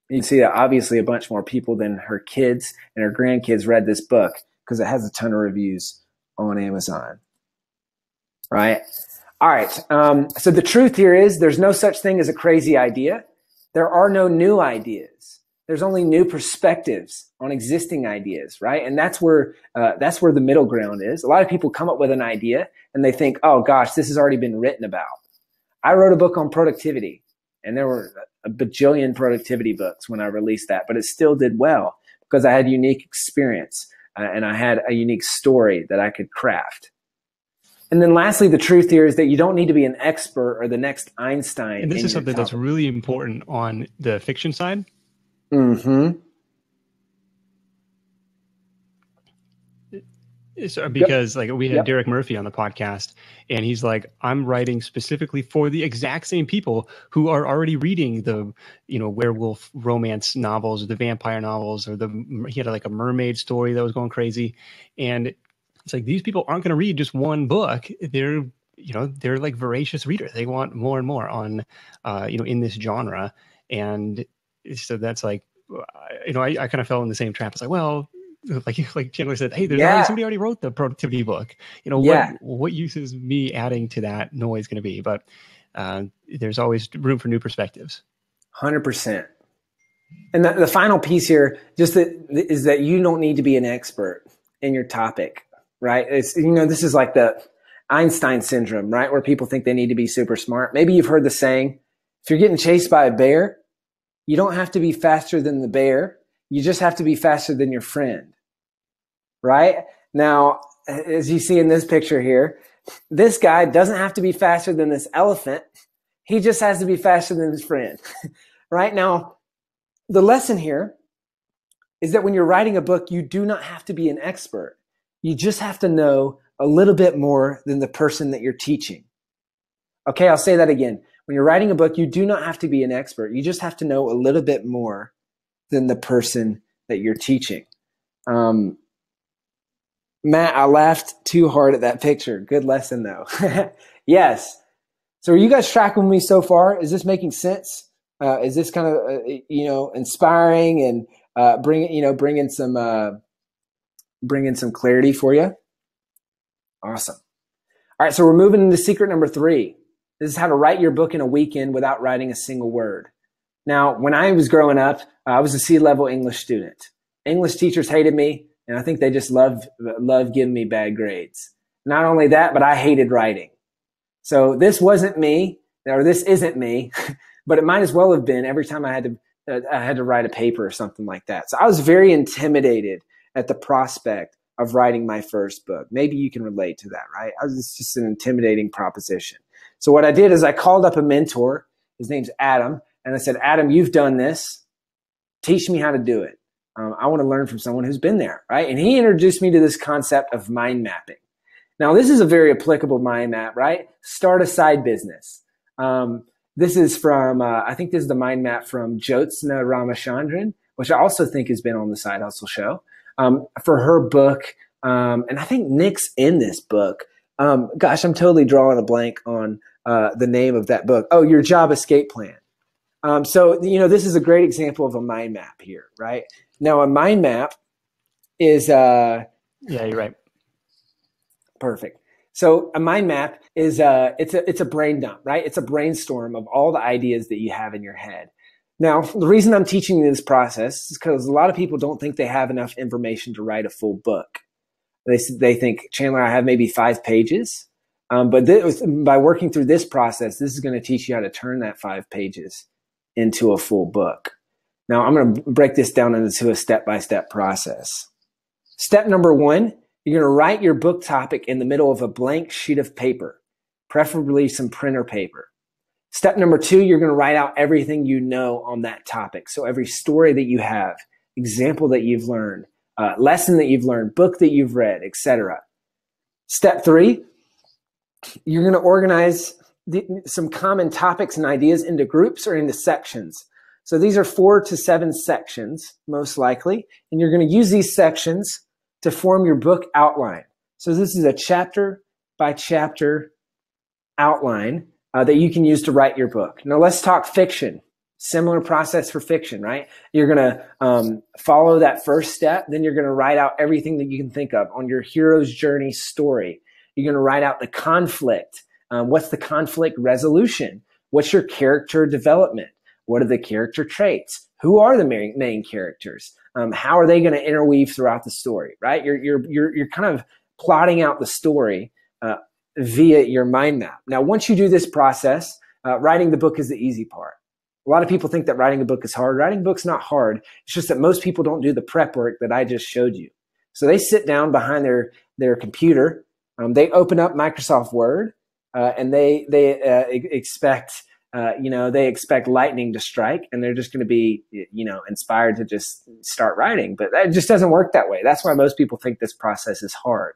You can see that obviously a bunch more people than her kids and her grandkids read this book because it has a ton of reviews on Amazon, right? All right. So the truth here is there's no such thing as a crazy idea. There are no new ideas. There's only new perspectives on existing ideas, right? And that's where the middle ground is. A lot of people come up with an idea and they think, oh gosh, this has already been written about. I wrote a book on productivity, and there were a bajillion productivity books when I released that, but it still did well because I had unique experience and I had a unique story that I could craft. And then lastly, the truth here is that you don't need to be an expert or the next Einstein. And this is something that's really important on the fiction side. Mm-hmm. So, because like we had Derek Murphy on the podcast, and he's like, I'm writing specifically for the exact same people who are already reading the, werewolf romance novels or the vampire novels, or he had like a mermaid story that was going crazy. And it's like, these people aren't going to read just one book. They're they're like voracious readers. They want more and more on, in this genre. And so that's like, I kind of fell in the same trap. It's like, well, like Chandler said, hey, somebody already wrote the productivity book. What use is me adding to that noise going to be? But there's always room for new perspectives. 100%. And the final piece here is that you don't need to be an expert in your topic, right? It's, this is like the Einstein syndrome, right? Where people think they need to be super smart. Maybe you've heard the saying, if you're getting chased by a bear, you don't have to be faster than the bear. You just have to be faster than your friend, right? Now, as you see in this picture here, this guy doesn't have to be faster than this elephant. He just has to be faster than his friend, right? Now, the lesson here is that when you're writing a book, you do not have to be an expert. You just have to know a little bit more than the person that you're teaching. Okay, I'll say that again. When you're writing a book, you do not have to be an expert. You just have to know a little bit more than the person that you're teaching. Matt, I laughed too hard at that picture. Good lesson, though. Yes. So are you guys tracking with me so far? Is this making sense? Is this kind of, inspiring and bringing some clarity for you? Awesome. All right, so we're moving into secret number 3. This is how to write your book in a weekend without writing a single word. Now, when I was growing up, I was a C-level English student. English teachers hated me, and I think they just loved giving me bad grades. Not only that, but I hated writing. So this wasn't me, or this isn't me, but it might as well have been every time I had to write a paper or something like that. So I was very intimidated at the prospect of writing my first book. Maybe you can relate to that, right? It's just an intimidating proposition. So what I did is I called up a mentor. His name's Adam. And I said, Adam, you've done this. Teach me how to do it. I want to learn from someone who's been there, right? And he introduced me to this concept of mind mapping. Now, this is a very applicable mind map, right? Start a side business. This is from, I think this is the mind map from Jyotsna Ramachandran, which I also think has been on the Side Hustle Show, for her book. And I think Nick's in this book. Gosh, I'm totally drawing a blank on the name of that book. Oh, Your Job Escape Plan. So, this is a great example of a mind map here, right? Now, a mind map is... yeah, you're right. Perfect. So a mind map is it's a brain dump, right? It's a brainstorm of all the ideas that you have in your head. Now, the reason I'm teaching you this process is because a lot of people don't think they have enough information to write a full book. They think, Chandler, I have maybe 5 pages. But by working through this process, this is going to teach you how to turn that 5 pages into a full book. Now, I'm going to break this down into a step-by-step process. Step number 1, you're going to write your book topic in the middle of a blank sheet of paper, preferably some printer paper. Step number 2, you're going to write out everything you know on that topic. So every story that you have, example that you've learned, lesson that you've learned, book that you've read, etc. Step 3, you're going to organize some common topics and ideas into groups or into sections. So these are 4 to 7 sections, most likely, and you're going to use these sections to form your book outline. So this is a chapter by chapter outline that you can use to write your book. Now let's talk fiction. Similar process for fiction, right? You're going to follow that first step. Then you're going to write out everything that you can think of on your hero's journey story. You're going to write out the conflict. What's the conflict resolution? What's your character development? What are the character traits? Who are the main characters? How are they going to interweave throughout the story, right? You're kind of plotting out the story via your mind map. Now, once you do this process, writing the book is the easy part. A lot of people think that writing a book is hard. Writing a book's not hard. It's just that most people don't do the prep work that I just showed you. So they sit down behind their computer. They open up Microsoft Word, and they expect lightning to strike, and they're just going to be inspired to just start writing. But that just doesn't work that way. That's why most people think this process is hard.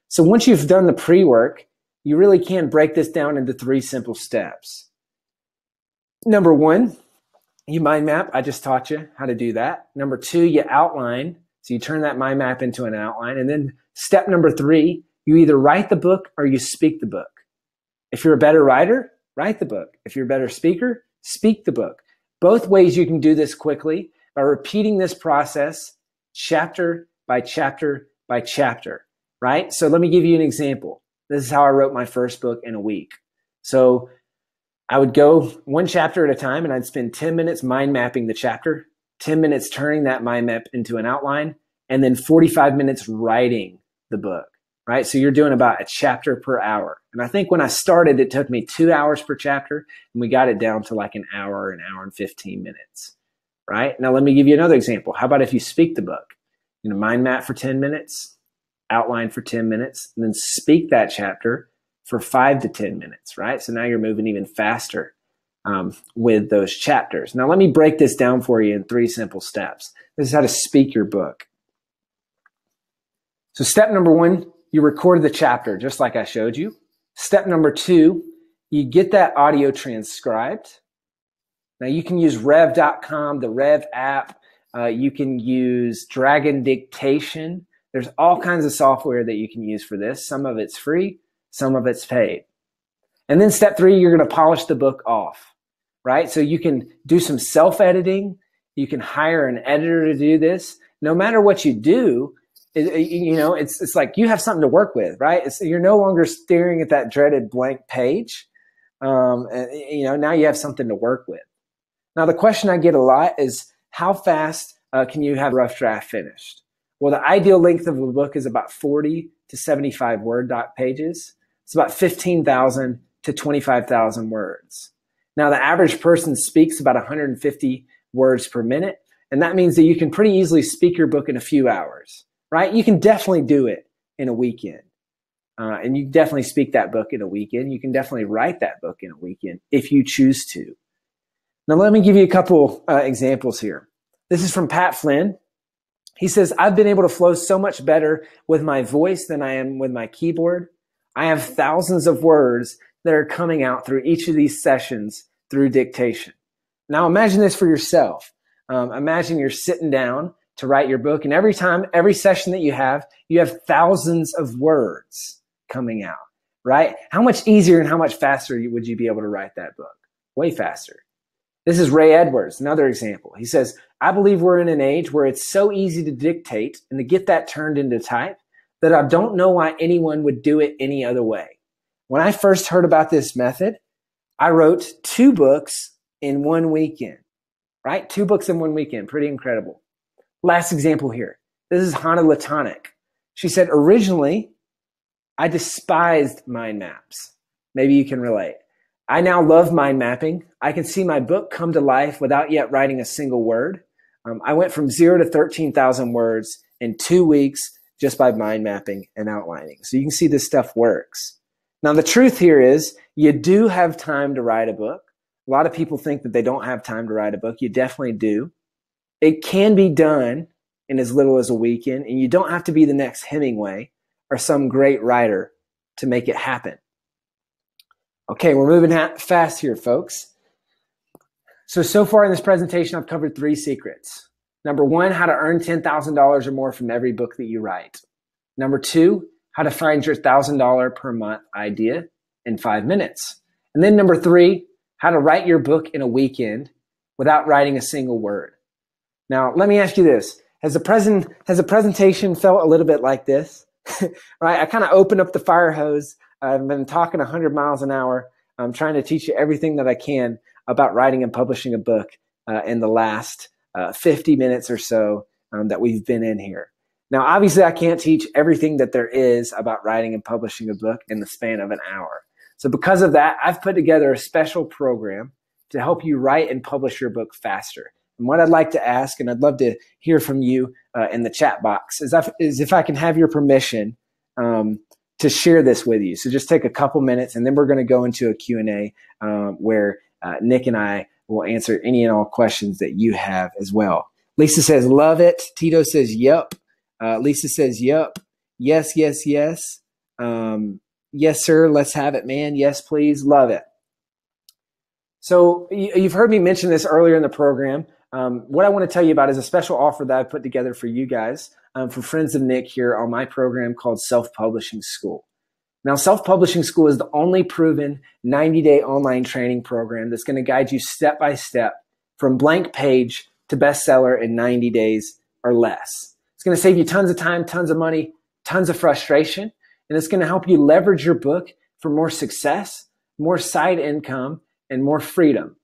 So once you've done the pre-work, you really can break this down into 3 simple steps. Number 1, you mind map. I just taught you how to do that. Number 2, you outline. So you turn that mind map into an outline. And then step number 3, you either write the book or you speak the book. If you're a better writer, write the book. If you're a better speaker, speak the book. Both ways you can do this quickly by repeating this process chapter by chapter by chapter, right? So let me give you an example. This is how I wrote my first book in a week. So I would go one chapter at a time, and I'd spend 10 minutes mind mapping the chapter, 10 minutes turning that mind map into an outline, and then 45 minutes writing the book, right? So you're doing about a chapter per hour. And I think when I started, it took me 2 hours per chapter, and we got it down to like an hour and 15 minutes, right? Now, let me give you another example. How about if you speak the book? Mind map for 10 minutes, outline for 10 minutes, and then speak that chapter for 5 to 10 minutes, right? So now you're moving even faster with those chapters. Now, let me break this down for you in 3 simple steps. This is how to speak your book. So step number 1, you record the chapter just like I showed you. Step number 2, you get that audio transcribed. Now, you can use rev.com, the Rev app. You can use Dragon Dictation. There's all kinds of software that you can use for this. Some of it's free, some of it's paid. And then step 3, you're going to polish the book off, right? So you can do some self-editing. You can hire an editor to do this. No matter what you do, it's like you have something to work with, right? You're no longer staring at that dreaded blank page. Now you have something to work with. Now, the question I get a lot is, how fast can you have a rough draft finished? Well, the ideal length of a book is about 40 to 75 Word doc pages. It's about 15,000 to 25,000 words. Now, the average person speaks about 150 words per minute, and that means that you can pretty easily speak your book in a few hours, right? You can definitely do it in a weekend. And you definitely speak that book in a weekend. You can definitely write that book in a weekend if you choose to. Now, let me give you a couple examples here. This is from Pat Flynn. He says, I've been able to flow so much better with my voice than I am with my keyboard. I have thousands of words that are coming out through each of these sessions through dictation. Now, imagine this for yourself. Imagine you're sitting down to write your book, and every session that you have thousands of words coming out, right? How much easier and how much faster would you be able to write that book? Way faster. This is Ray Edwards, another example. He says, I believe we're in an age where it's so easy to dictate and to get that turned into type that I don't know why anyone would do it any other way. When I first heard about this method, I wrote 2 books in 1 weekend, right? 2 books in 1 weekend, pretty incredible. Last example here. This is Hannah Latonic. She said, originally, I despised mind maps. Maybe you can relate. I now love mind mapping. I can see my book come to life without yet writing a single word. I went from 0 to 13,000 words in 2 weeks just by mind mapping and outlining. So you can see this stuff works. Now, the truth here is you do have time to write a book. A lot of people think that they don't have time to write a book. You definitely do. It can be done in as little as a weekend, and you don't have to be the next Hemingway or some great writer to make it happen. Okay, we're moving fast here, folks. So far in this presentation, I've covered 3 secrets. Number 1, how to earn $10,000 or more from every book that you write. Number 2, how to find your $1,000 per month idea in 5 minutes. And then number 3, how to write your book in a weekend without writing a single word. Now, let me ask you this. Has the presentation felt a little bit like this? Right? I kind of opened up the fire hose. I've been talking 100 miles an hour. I'm trying to teach you everything that I can about writing and publishing a book in the last 50 minutes or so that we've been in here. Now, obviously, I can't teach everything that there is about writing and publishing a book in the span of an hour. So because of that, I've put together a special program to help you write and publish your book faster. And what I'd like to ask, and I'd love to hear from you in the chat box, is if I can have your permission to share this with you. So just take a couple minutes, and then we're going to go into a Q&A where Nick and I will answer any and all questions that you have as well. Lisa says, love it. Tito says, yup. Lisa says, yup. Yes, yes, yes. Yes, sir. Let's have it, man. Yes, please. Love it. So you've heard me mention this earlier in the program. What I want to tell you about is a special offer that I put together for you guys, for friends of Nick here on my program called Self-Publishing School. Now, Self-Publishing School is the only proven 90-day online training program that's going to guide you step by step from blank page to bestseller in 90 days or less. It's going to save you tons of time, tons of money, tons of frustration, and it's going to help you leverage your book for more success, more side income, and more freedom.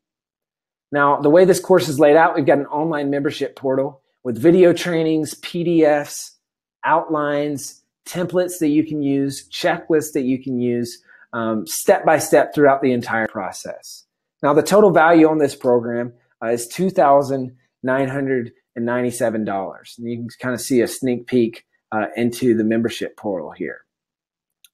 Now, the way this course is laid out, we've got an online membership portal with video trainings, PDFs, outlines, templates that you can use, checklists that you can use step by step throughout the entire process. Now, the total value on this program is $2,997. And you can kind of see a sneak peek into the membership portal here.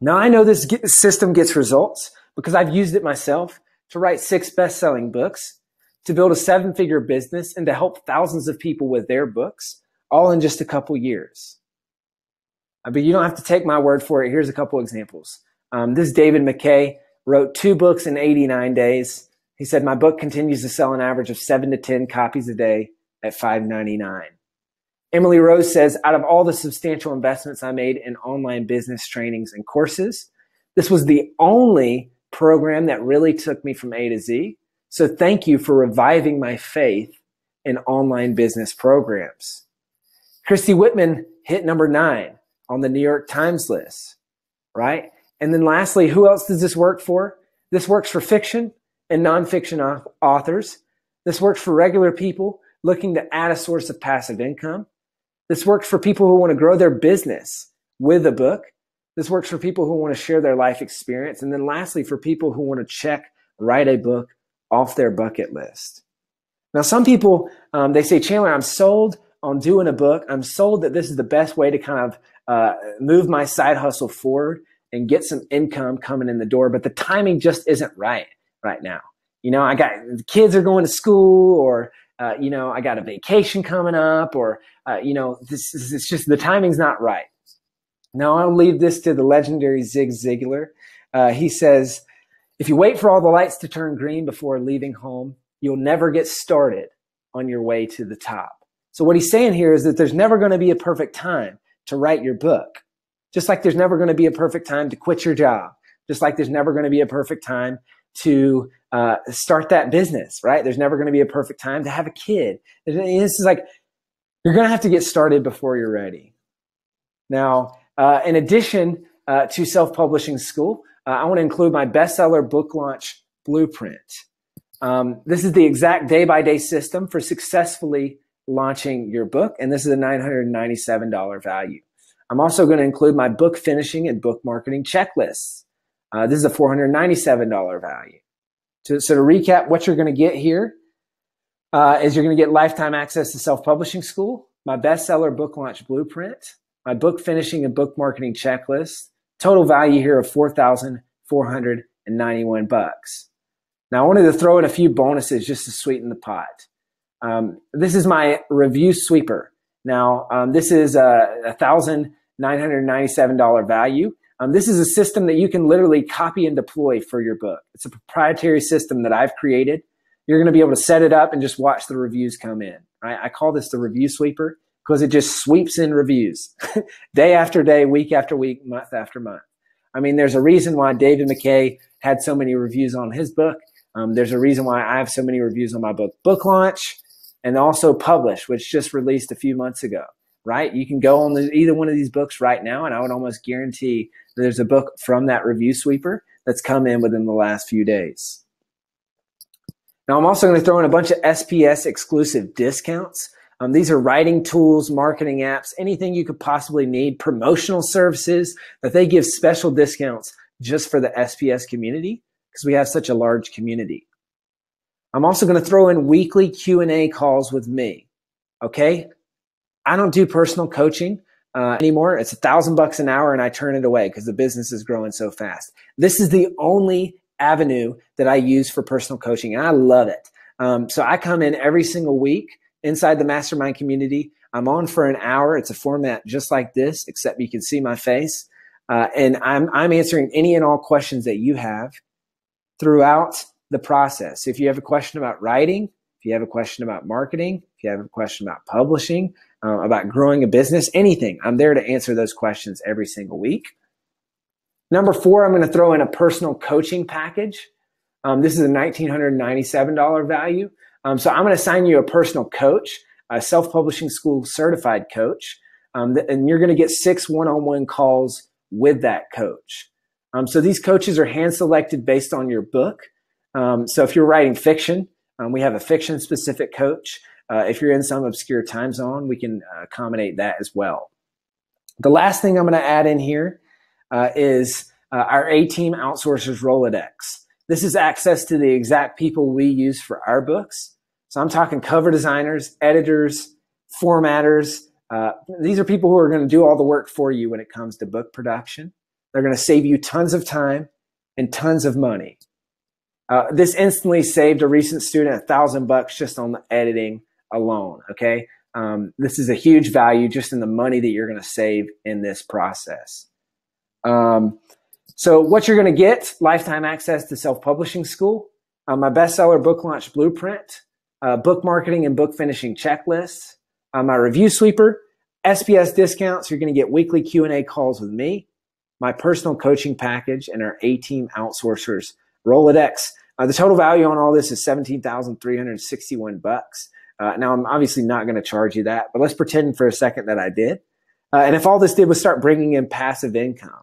Now, I know this system gets results because I've used it myself to write 6 best-selling books, to build a 7-figure business, and to help thousands of people with their books, all in just a couple years. But you don't have to take my word for it. Here's a couple examples. This David McKay wrote 2 books in 89 days. He said, my book continues to sell an average of 7 to 10 copies a day at $5.99. Emily Rose says, out of all the substantial investments I made in online business trainings and courses, this was the only program that really took me from A to Z. So thank you for reviving my faith in online business programs. Christy Whitman hit number 9 on the New York Times list, right? And then lastly, who else does this work for? This works for fiction and nonfiction authors. This works for regular people looking to add a source of passive income. This works for people who want to grow their business with a book. This works for people who want to share their life experience. And then lastly, for people who want to write a book off their bucket list. Now, some people, they say, Chandler, I'm sold on doing a book. I'm sold that this is the best way to kind of move my side hustle forward and get some income coming in the door. But the timing just isn't right now. You know, the kids are going to school, or I got a vacation coming up, or it's just the timing's not right. Now, I'll leave this to the legendary Zig Ziglar. He says, if you wait for all the lights to turn green before leaving home, you'll never get started on your way to the top. So what he's saying here is that there's never going to be a perfect time to write your book. Just like there's never going to be a perfect time to quit your job. Just like there's never going to be a perfect time to start that business, right? There's never going to be a perfect time to have a kid. This is like, you're going to have to get started before you're ready. Now, in addition to Self-Publishing School, I want to include my bestseller book launch blueprint. This is the exact day-by-day system for successfully launching your book, and this is a $997 value. I'm also going to include my book finishing and book marketing checklists. This is a $497 value. So to recap, what you're going to get here is you're going to get lifetime access to Self-Publishing School, my bestseller book launch blueprint, my book finishing and book marketing checklist. Total value here of $4,491. Now, I wanted to throw in a few bonuses just to sweeten the pot. This is my review sweeper. Now, this is a $1,997 value. This is a system that you can literally copy and deploy for your book. It's a proprietary system that I've created. You're going to be able to set it up and just watch the reviews come in. Right? I call this the review sweeper because it just sweeps in reviews day after day, week after week, month after month. I mean, there's a reason why David McKay had so many reviews on his book. There's a reason why I have so many reviews on my book, Book Launch, and also Publish, which just released a few months ago, right? You can go on either one of these books right now, and I would almost guarantee that there's a book from that review sweeper that's come in within the last few days. Now, I'm also going to throw in a bunch of SPS exclusive discounts. These are writing tools, marketing apps, anything you could possibly need, promotional services that they give special discounts just for the SPS community because we have such a large community. I'm also going to throw in weekly Q&A calls with me. Okay. I don't do personal coaching anymore. It's $1,000 an hour and I turn it away because the business is growing so fast. This is the only avenue that I use for personal coaching and I love it. So I come in every single week inside the mastermind community. I'm on for an hour. It's a format just like this, except you can see my face. And I'm answering any and all questions that you have throughout the process. If you have a question about writing, if you have a question about marketing, if you have a question about publishing, about growing a business, anything, I'm there to answer those questions every single week. Number 4, I'm going to throw in a personal coaching package. This is a $1,997 value. So I'm going to assign you a personal coach, a self-publishing school certified coach, and you're going to get 6 one-on-one calls with that coach. So these coaches are hand-selected based on your book. So if you're writing fiction, we have a fiction-specific coach. If you're in some obscure time zone, we can accommodate that as well. The last thing I'm going to add in here is our A-Team Outsourcers Rolodex. This is access to the exact people we use for our books. So I'm talking cover designers, editors, formatters. These are people who are going to do all the work for you when it comes to book production. They're going to save you tons of time and tons of money. This instantly saved a recent student $1,000 just on the editing alone. Okay. This is a huge value just in the money that you're going to save in this process. So what you're going to get: lifetime access to self-publishing school, my bestseller book launch blueprint, book marketing and book finishing checklists, my review sweeper, SPS discounts. You're going to get weekly Q&A calls with me, my personal coaching package, and our A-Team Outsourcers Rolodex. The total value on all this is $17,361. Now, I'm obviously not going to charge you that, but let's pretend for a second that I did. And if all this did was start bringing in passive income,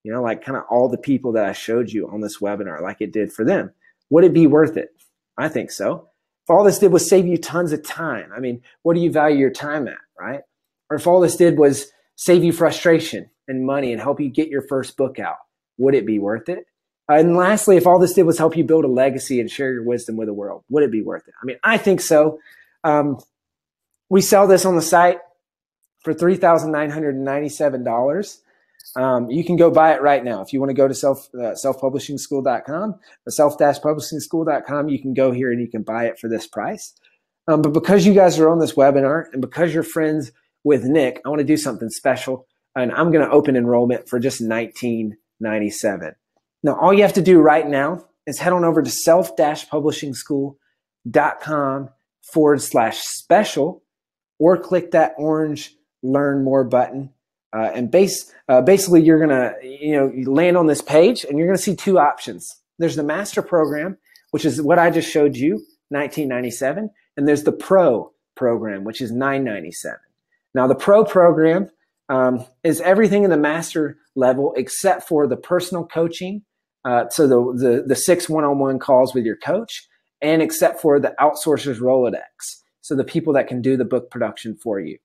you know, like kind of all the people that I showed you on this webinar, like it did for them, would it be worth it? I think so. If all this did was save you tons of time, I mean, what do you value your time at, right? Or if all this did was save you frustration and money and help you get your first book out, would it be worth it? And lastly, if all this did was help you build a legacy and share your wisdom with the world, would it be worth it? I mean, I think so. We sell this on the site for $3,997. You can go buy it right now. If you want to go to self-publishingschool.com, self-publishingschool.com, you can go here and you can buy it for this price. But because you guys are on this webinar and because you're friends with Nick, I want to do something special, and I'm going to open enrollment for just $19.97. Now, all you have to do right now is head on over to self-publishingschool.com/special, or click that orange Learn More button. And basically, you're going to you land on this page, and you're going to see 2 options. There's the Master Program, which is what I just showed you, $19.97, and there's the Pro Program, which is $9.97. Now, the Pro Program is everything in the Master level except for the personal coaching, so the 6 one-on-one calls with your coach, and except for the Outsourcers Rolodex, so the people that can do the book production for you.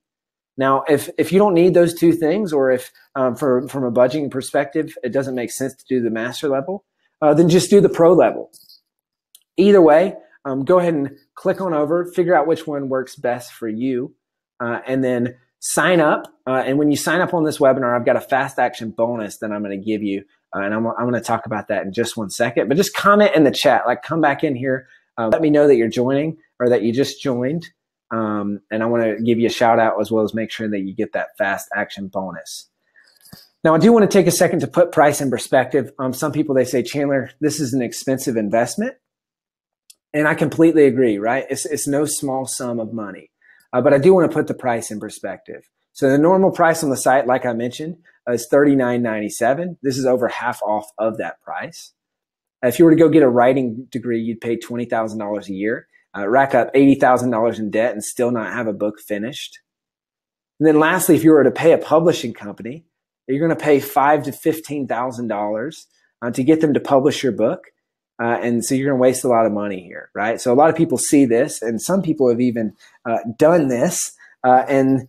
Now, if you don't need those 2 things, or if from a budgeting perspective, it doesn't make sense to do the Master level, then just do the Pro level. Either way, go ahead and click on over, figure out which one works best for you, and then sign up. And when you sign up on this webinar, I've got a fast action bonus that I'm going to give you. And I'm going to talk about that in just 1 second. But just comment in the chat, like come back in here, let me know that you're joining or that you just joined. And I want to give you a shout out as well as make sure that you get that fast action bonus. Now, I do want to take a second to put price in perspective. Some people, they say, Chandler, this is an expensive investment. And I completely agree, right? It's no small sum of money. But I do want to put the price in perspective. So the normal price on the site, like I mentioned, is $39.97. This is over half off of that price. If you were to go get a writing degree, you'd pay $20,000 a year, rack up $80,000 in debt, and still not have a book finished. And then lastly, if you were to pay a publishing company, you're going to pay $5,000 to $15,000 to get them to publish your book. And so you're going to waste a lot of money here, right? So a lot of people see this, and some people have even done this. They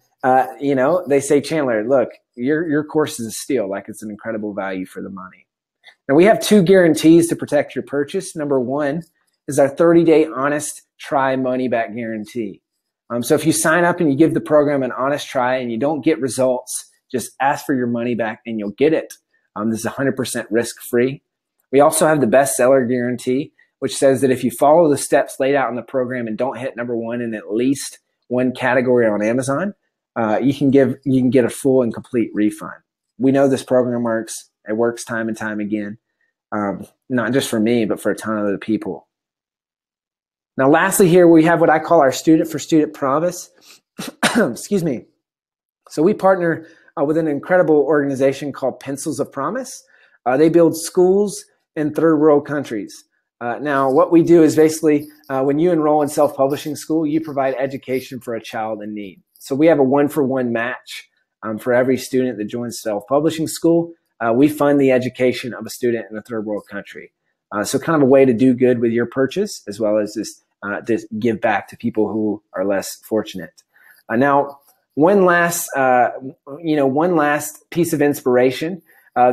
say, Chandler, look, your course is a steal. Like, it's an incredible value for the money. Now, we have 2 guarantees to protect your purchase. Number 1 is our 30-day honest try money back guarantee. So if you sign up and you give the program an honest try and you don't get results, just ask for your money back and you'll get it. This is 100% risk-free. We also have the bestseller guarantee, which says that if you follow the steps laid out in the program and don't hit number 1 in at least 1 category on Amazon, you can get a full and complete refund. We know this program works. It works time and time again, not just for me, but for a ton of other people. Now, lastly, here we have what I call our student for student promise. Excuse me. So we partner with an incredible organization called Pencils of Promise. They build schools in third world countries. Now, what we do is basically when you enroll in self-publishing school, you provide education for a child in need. So we have a one-for-one match for every student that joins self-publishing school. We fund the education of a student in a third world country. So kind of a way to do good with your purchase, as well as just give back to people who are less fortunate. Now, one last piece of inspiration.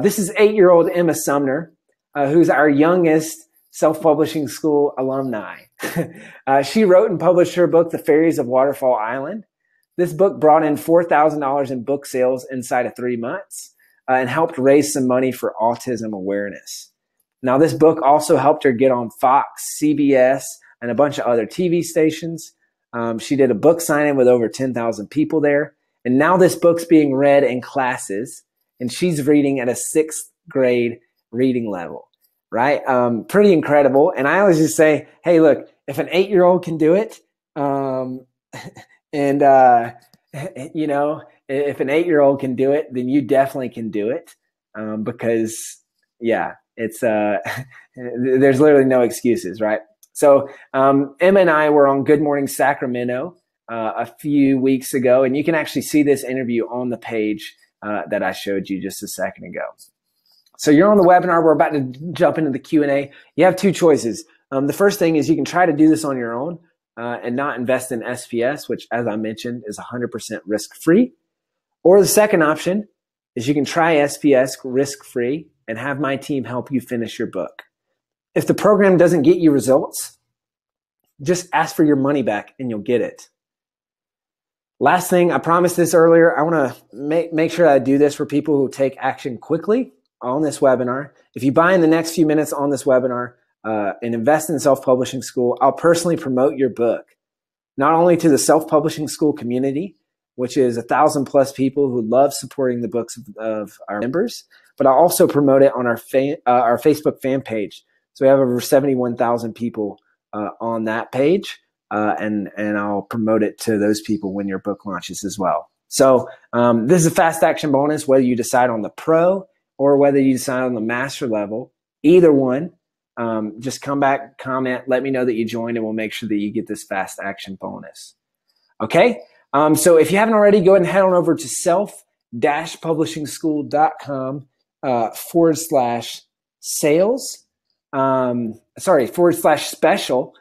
This is 8-year-old Emma Sumner, who's our youngest self-publishing school alumni. She wrote and published her book, The Fairies of Waterfall Island. This book brought in $4,000 in book sales inside of 3 months and helped raise some money for autism awareness. Now, this book also helped her get on Fox, CBS, and a bunch of other TV stations. She did a book signing with over 10,000 people there. And now this book's being read in classes, and she's reading at a 6th grade reading level, right? Pretty incredible. And I always just say, hey, look, if an 8-year-old can do it, if an 8-year-old can do it, then you definitely can do it. Because yeah, it's, there's literally no excuses, right? So, Emma and I were on Good Morning Sacramento, a few weeks ago, and you can actually see this interview on the page, that I showed you just a second ago. So you're on the webinar. We're about to jump into the Q&A. You have 2 choices. The first thing is you can try to do this on your own, and not invest in SPS, which, as I mentioned, is 100% risk-free. Or the second option is you can try SPS risk-free and have my team help you finish your book. If the program doesn't get you results, just ask for your money back and you'll get it. Last thing, I promised this earlier. I want to make sure I do this for people who take action quickly on this webinar. If you buy in the next few minutes on this webinar and invest in self-publishing school, I'll personally promote your book, not only to the self-publishing school community, which is 1,000+ people who love supporting the books of our members, but I'll also promote it on our Facebook fan page. So we have over 71,000 people on that page, and I'll promote it to those people when your book launches as well. So this is a fast action bonus, whether you decide on the pro or whether you decide on the master level, either one. Just come back, comment, let me know that you joined, and we'll make sure that you get this fast action bonus. Okay. So if you haven't already, go ahead and head on over to self-publishingschool.com /sales. /special.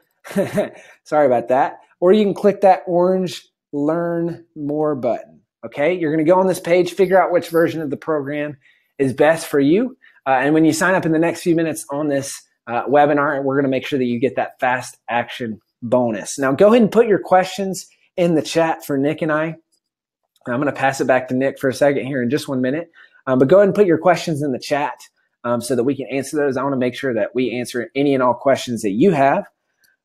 Sorry about that. Or you can click that orange Learn More button. Okay. You're going to go on this page, figure out which version of the program is best for you. And when you sign up in the next few minutes on this webinar, we're going to make sure that you get that fast action bonus. Now go ahead and put your questions in the chat for Nick and I. I'm going to pass it back to Nick for a second here in just 1 minute. But go ahead and put your questions in the chat so that we can answer those. I want to make sure that we answer any and all questions that you have.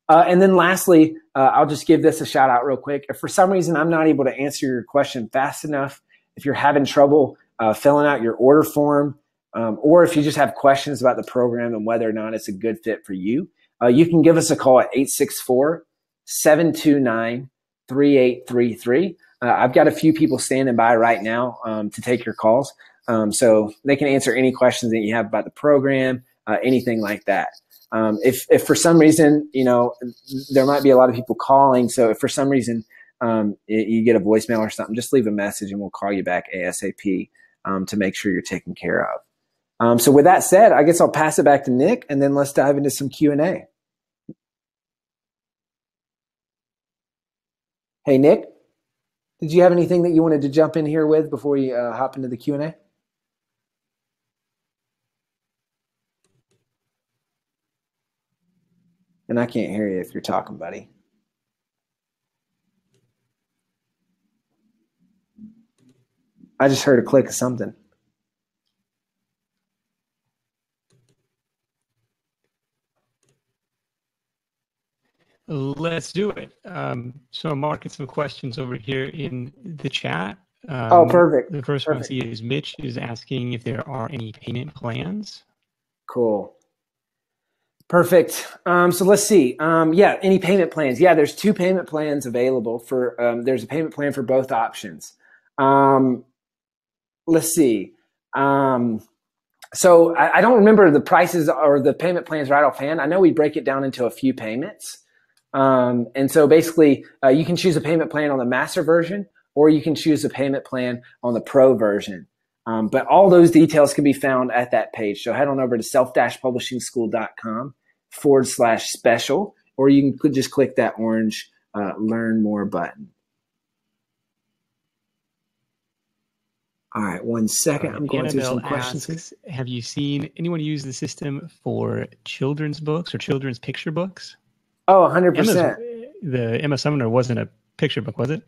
And then lastly, I'll just give this a shout out real quick. If for some reason I'm not able to answer your question fast enough, if you're having trouble filling out your order form, or if you just have questions about the program and whether or not it's a good fit for you, you can give us a call at 864-729-3833. I've got a few people standing by right now to take your calls. So they can answer any questions that you have about the program, anything like that. If for some reason, there might be a lot of people calling. So if for some reason you get a voicemail or something, just leave a message and we'll call you back ASAP to make sure you're taken care of. So with that said, I guess I'll pass it back to Nick, and then let's dive into some Q&A. Hey, Nick, did you have anything that you wanted to jump in here with before you hop into the Q&A? And I can't hear you if you're talking, buddy. I just heard a click of something. Let's do it. So I'm marking some questions over here in the chat. Oh, perfect. The first one I see is Mitch is asking if there are any payment plans. Cool. Perfect. So let's see. Yeah, any payment plans? Yeah, there's 2 payment plans available for, there's a payment plan for both options. let's see. So I don't remember the prices or the payment plans right offhand. I know we break it down into a few payments. And so basically, you can choose a payment plan on the master version, or you can choose a payment plan on the pro version. But all those details can be found at that page. So head on over to self-publishingschool.com/special, or you can just click that orange Learn More button. All right, 1 second. I'm going through some questions. Asks, have you seen anyone use the system for children's books or children's picture books? Oh, 100%. The Emma Sumner wasn't a picture book, was it?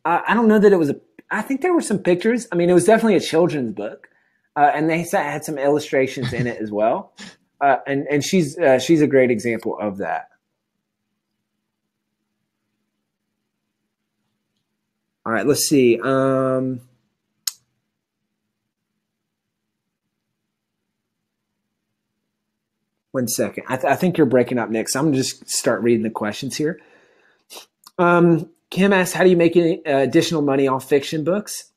I don't know that it was I think there were some pictures. I mean, it was definitely a children's book, and they had some illustrations in it as well. And she's a great example of that. All right, let's see. 1 second. I think you're breaking up, Nick. So I'm going to just start reading the questions here. Kim asks, how do you make any additional money off fiction books?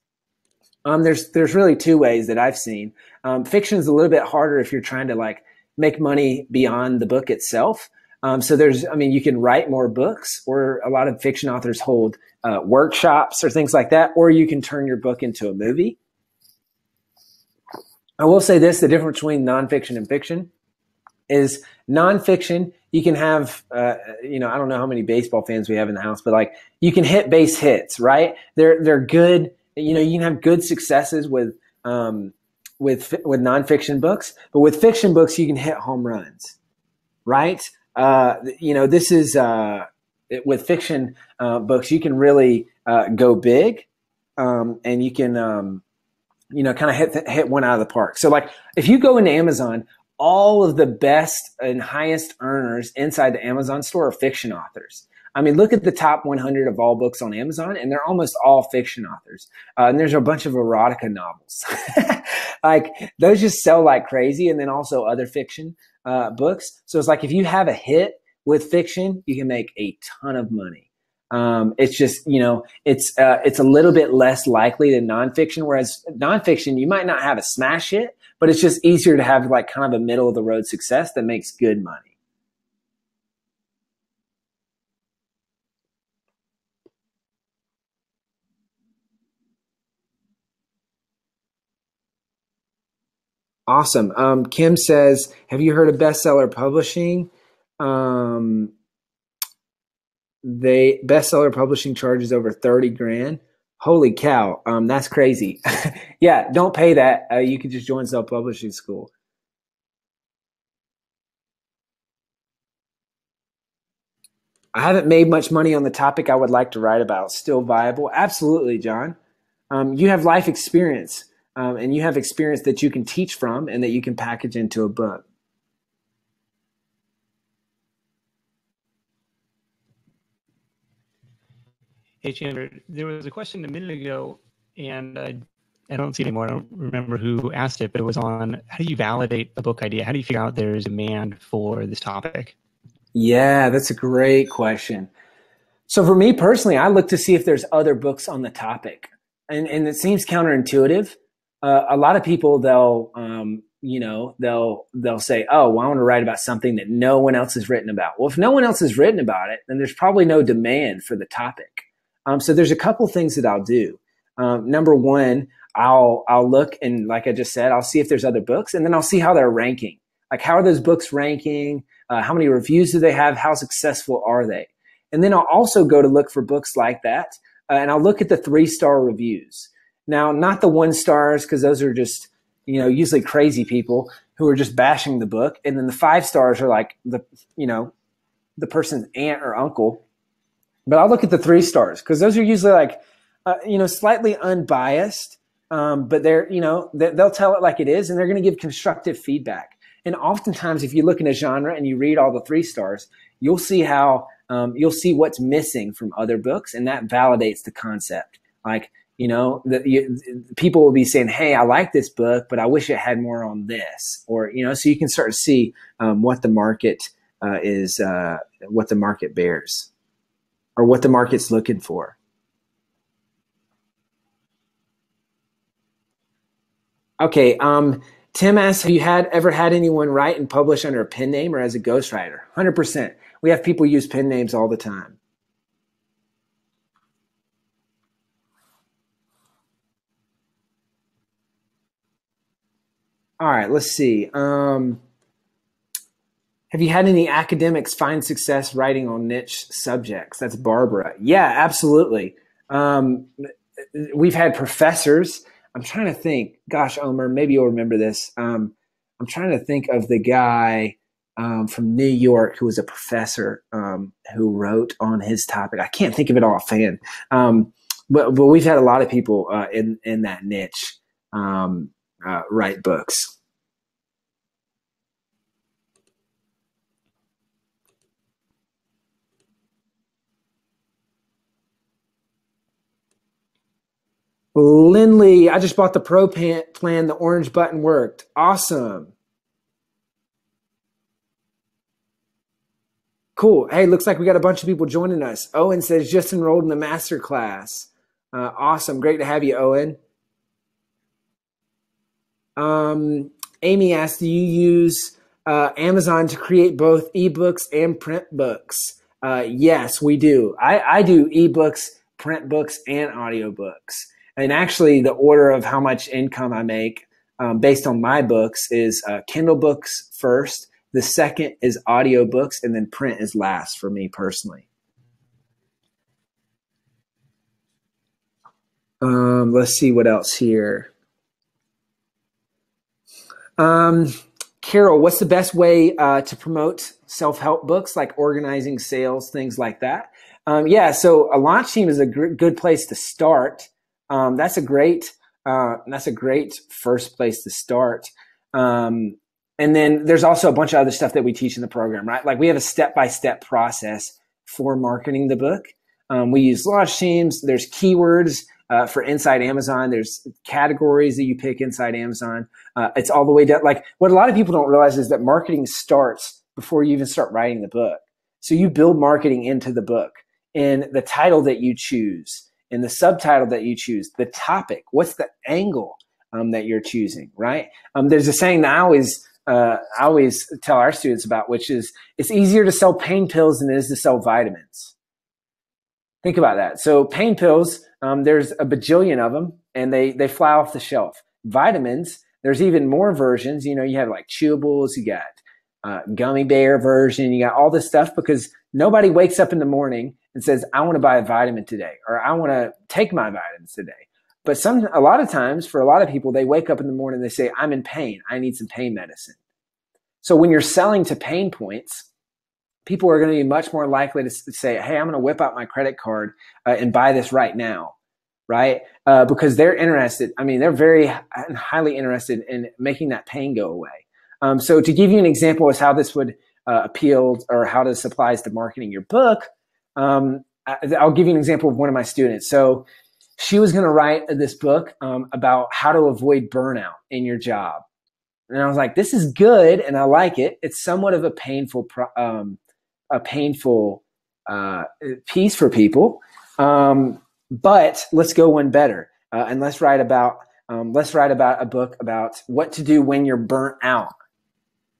There's really two ways that I've seen. Fiction is a little bit harder if you're trying to like make money beyond the book itself. So you can write more books, or a lot of fiction authors hold workshops or things like that, or you can turn your book into a movie. I will say this, the difference between nonfiction and fiction is nonfiction, you can have, I don't know how many baseball fans we have in the house, but like you can hit base hits, right? They're good. You can have good successes with nonfiction books, but with fiction books, you can hit home runs, right? This is, with fiction books, you can really go big, and you can, kind of hit one out of the park. So like if you go into Amazon, all of the best and highest earners inside the Amazon store are fiction authors. I mean, look at the top 100 of all books on Amazon, and they're almost all fiction authors. And there's a bunch of erotica novels. Like those just sell like crazy, and then also other fiction books. So it's like if you have a hit with fiction, you can make a ton of money. It's just, it's a little bit less likely than nonfiction, whereas nonfiction, you might not have a smash hit, but it's just easier to have like kind of a middle of the road success that makes good money. Awesome. Kim says, have you heard of Bestseller Publishing? Bestseller Publishing charges over 30 grand. Holy cow. That's crazy. Yeah, don't pay that. You can just join Self-Publishing School. I haven't made much money on the topic I would like to write about. Still viable? Absolutely, John. You have life experience, and you have experience that you can teach from and that you can package into a book. Hey, Chandler, there was a question a minute ago, and I don't see it anymore. I don't remember who asked it, but it was on how do you validate a book idea? How do you figure out there's demand for this topic? Yeah, that's a great question. So for me personally, I look to see if there's other books on the topic. And it seems counterintuitive. A lot of people, they'll say, oh, well, I want to write about something that no one else has written about. Well, if no one else has written about it, then there's probably no demand for the topic. So there's a couple things that I'll do. Number one, I'll look, and like I just said, I'll see if there's other books, and then I'll see how they're ranking. Like, how are those books ranking? How many reviews do they have? How successful are they? And then I'll also go to look for books like that, and I'll look at the 3-star reviews. Now, not the 1 stars, because those are just, usually crazy people who are just bashing the book. And then the 5 stars are like the person's aunt or uncle. But I'll look at the 3 stars, because those are usually like, slightly unbiased, but they'll tell it like it is, and they're going to give constructive feedback. And oftentimes, if you look in a genre and you read all the 3 stars, you'll see you'll see what's missing from other books, and that validates the concept. Like, people will be saying, hey, I like this book, but I wish it had more on this. Or, so you can start to see what the market what the market bears, or what the market's looking for. Okay. Tim asks, have you ever had anyone write and publish under a pen name or as a ghostwriter? 100%. We have people use pen names all the time. All right, let's see. Have you had any academics find success writing on niche subjects? That's Barbara. Yeah, absolutely. We've had professors. I'm trying to think. Gosh, Omer, maybe you'll remember this. I'm trying to think of the guy from New York who was a professor who wrote on his topic. I can't think of it offhand. But we've had a lot of people in that niche write books. Lindley, I just bought the Pro plan. The orange button worked. Awesome. Cool. Hey, looks like we got a bunch of people joining us. Owen says just enrolled in the master class. Awesome. Great to have you, Owen. Amy asked, do you use Amazon to create both ebooks and print books? Yes, we do. I do ebooks, print books, and audiobooks. And actually, the order of how much income I make based on my books is Kindle books first. The second is audiobooks, and then print is last for me personally. Let's see what else here. Carol, what's the best way to promote self-help books, like organizing sales, things like that? Yeah, so a launch team is a good place to start. That's a great first place to start. And then there's also a bunch of other stuff that we teach in the program, right? Like we have a step-by-step process for marketing the book. We use launch teams. There's keywords for inside Amazon. There's categories that you pick inside Amazon. It's all the way down. Like what a lot of people don't realize is that marketing starts before you even start writing the book. So you build marketing into the book in the title that you choose, in the subtitle that you choose, the topic, what's the angle that you're choosing, right? There's a saying that I always tell our students about, which is it's easier to sell pain pills than it is to sell vitamins. Think about that. So pain pills, there's a bajillion of them and they fly off the shelf. Vitamins, there's even more versions. You know, you have like chewables, you got gummy bear version, you got all this stuff because nobody wakes up in the morning and says, I want to buy a vitamin today, or I want to take my vitamins today. But a lot of times for a lot of people, they wake up in the morning and they say, I'm in pain. I need some pain medicine. So when you're selling to pain points, people are going to be much more likely to say, hey, I'm going to whip out my credit card and buy this right now, right? Because they're interested. I mean, they're very highly interested in making that pain go away. So to give you an example of how this would appeal or how this applies to marketing your book, I'll give you an example of one of my students. So she was going to write this book about how to avoid burnout in your job. And I was like, this is good. And I like it. It's somewhat of a painful piece for people. But let's go one better. And let's write about a book about what to do when you're burnt out.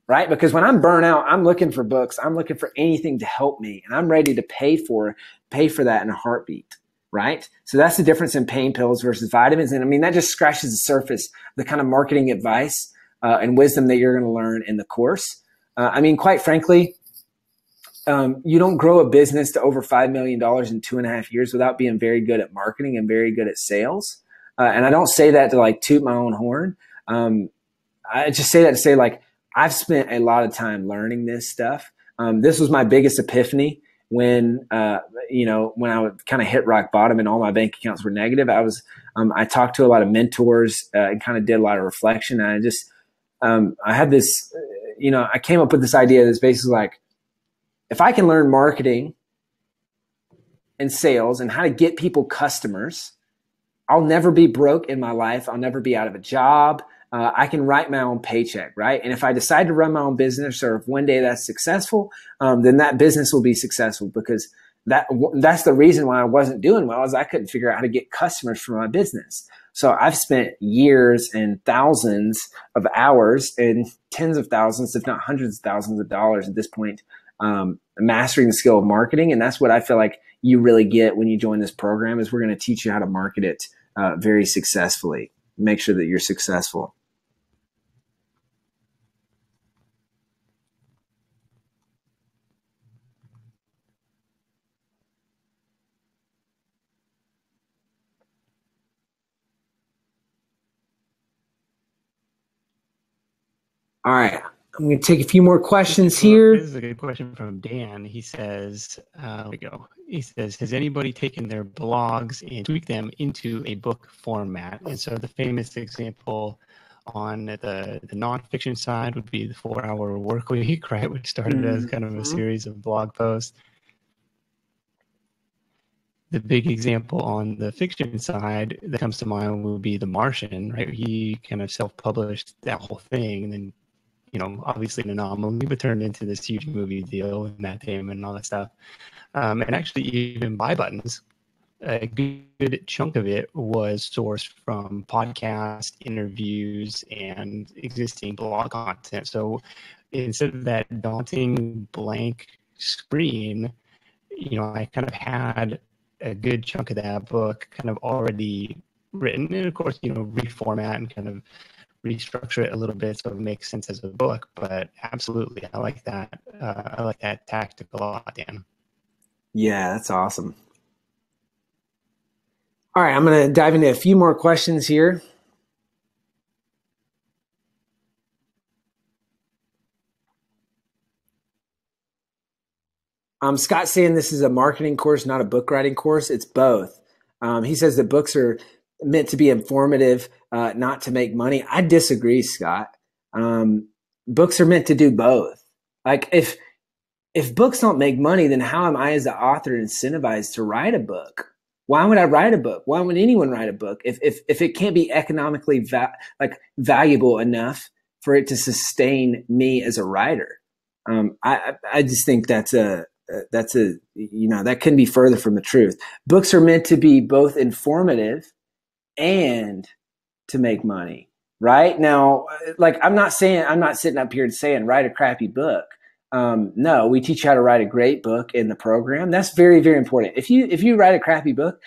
Right? Because when I'm burnt out, I'm looking for books. I'm looking for anything to help me. And I'm ready to pay for that in a heartbeat. Right? So that's the difference in pain pills versus vitamins. And I mean, that just scratches the surface, the kind of marketing advice and wisdom that you're going to learn in the course. I mean, quite frankly, you don't grow a business to over $5 million in 2.5 years without being very good at marketing and very good at sales. And I don't say that to like toot my own horn. I just say that to say like, I've spent a lot of time learning this stuff. This was my biggest epiphany when I would kind of hit rock bottom and all my bank accounts were negative. I talked to a lot of mentors and kind of did a lot of reflection. And I had this, I came up with this idea that's basically like, if I can learn marketing and sales and how to get people customers, I'll never be broke in my life. I'll never be out of a job. I can write my own paycheck, right? And if I decide to run my own business, or if one day that's successful, then that business will be successful because that's the reason why I wasn't doing well, is I couldn't figure out how to get customers for my business. So I've spent years and thousands of hours and tens of thousands, if not hundreds of thousands of dollars at this point, mastering the skill of marketing. And that's what I feel like you really get when you join this program, is we're going to teach you how to market it very successfully. Make sure that you're successful. All right. I'm going to take a few more questions here. This is a good question from Dan. He says, here we go. He says, has anybody taken their blogs and tweaked them into a book format? And so the famous example on the nonfiction side would be the 4-Hour Workweek, right? Which started as kind of a series of blog posts. The big example on the fiction side that comes to mind would be The Martian, right? He kind of self-published that whole thing, and then, obviously an anomaly, but turned into this huge movie deal with Matt Damon and all that stuff. And actually, even Buy Buttons, a good chunk of it was sourced from podcast interviews and existing blog content. So instead of that daunting blank screen, I kind of had a good chunk of that book kind of already written, and of course, reformat and kind of restructure it a little bit so it makes sense as a book. But absolutely, I like that. I like that tactic a lot, Dan. Yeah, that's awesome. All right, I'm going to dive into a few more questions here. Scott's saying this is a marketing course, not a book writing course. It's both. He says that books are meant to be informative, not to make money. I disagree, Scott. Books are meant to do both. Like if books don't make money, then how am I as the author incentivized to write a book? Why would I write a book? Why would anyone write a book if it can't be economically valuable enough for it to sustain me as a writer? I just think that couldn't be further from the truth. Books are meant to be both informative and to make money. Right now, I'm not sitting up here and saying write a crappy book. No, we teach you how to write a great book in the program. That's very, very important. If you write a crappy book,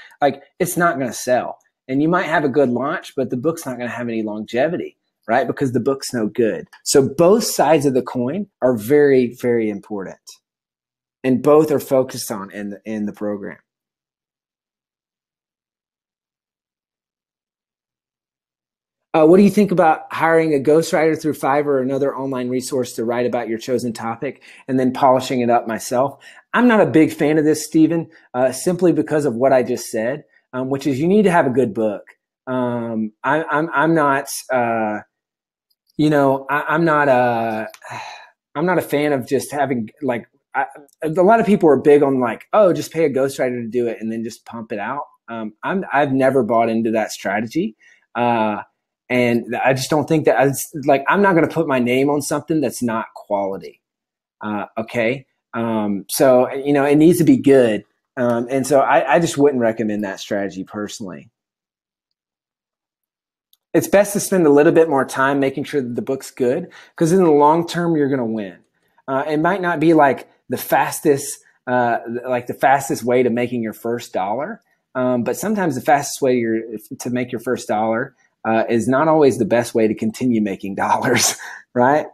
it's not going to sell, and you might have a good launch, but the book's not going to have any longevity, right? Because the book's no good. So both sides of the coin are very, very important, and both are focused on in the program. What do you think about hiring a ghostwriter through Fiverr or another online resource to write about your chosen topic and then polishing it up myself? I'm not a big fan of this, Stephen, simply because of what I just said, which is you need to have a good book. I'm not a fan of just having a lot of people are big on just pay a ghostwriter to do it and then just pump it out. I've never bought into that strategy. And I just don't think that I'm not going to put my name on something that's not quality. Okay. So, it needs to be good. And so I just wouldn't recommend that strategy personally. It's best to spend a little bit more time making sure that the book's good, because in the long term, you're going to win. It might not be the fastest way to making your first dollar. But sometimes the fastest way to make your first dollar is not always the best way to continue making dollars, right?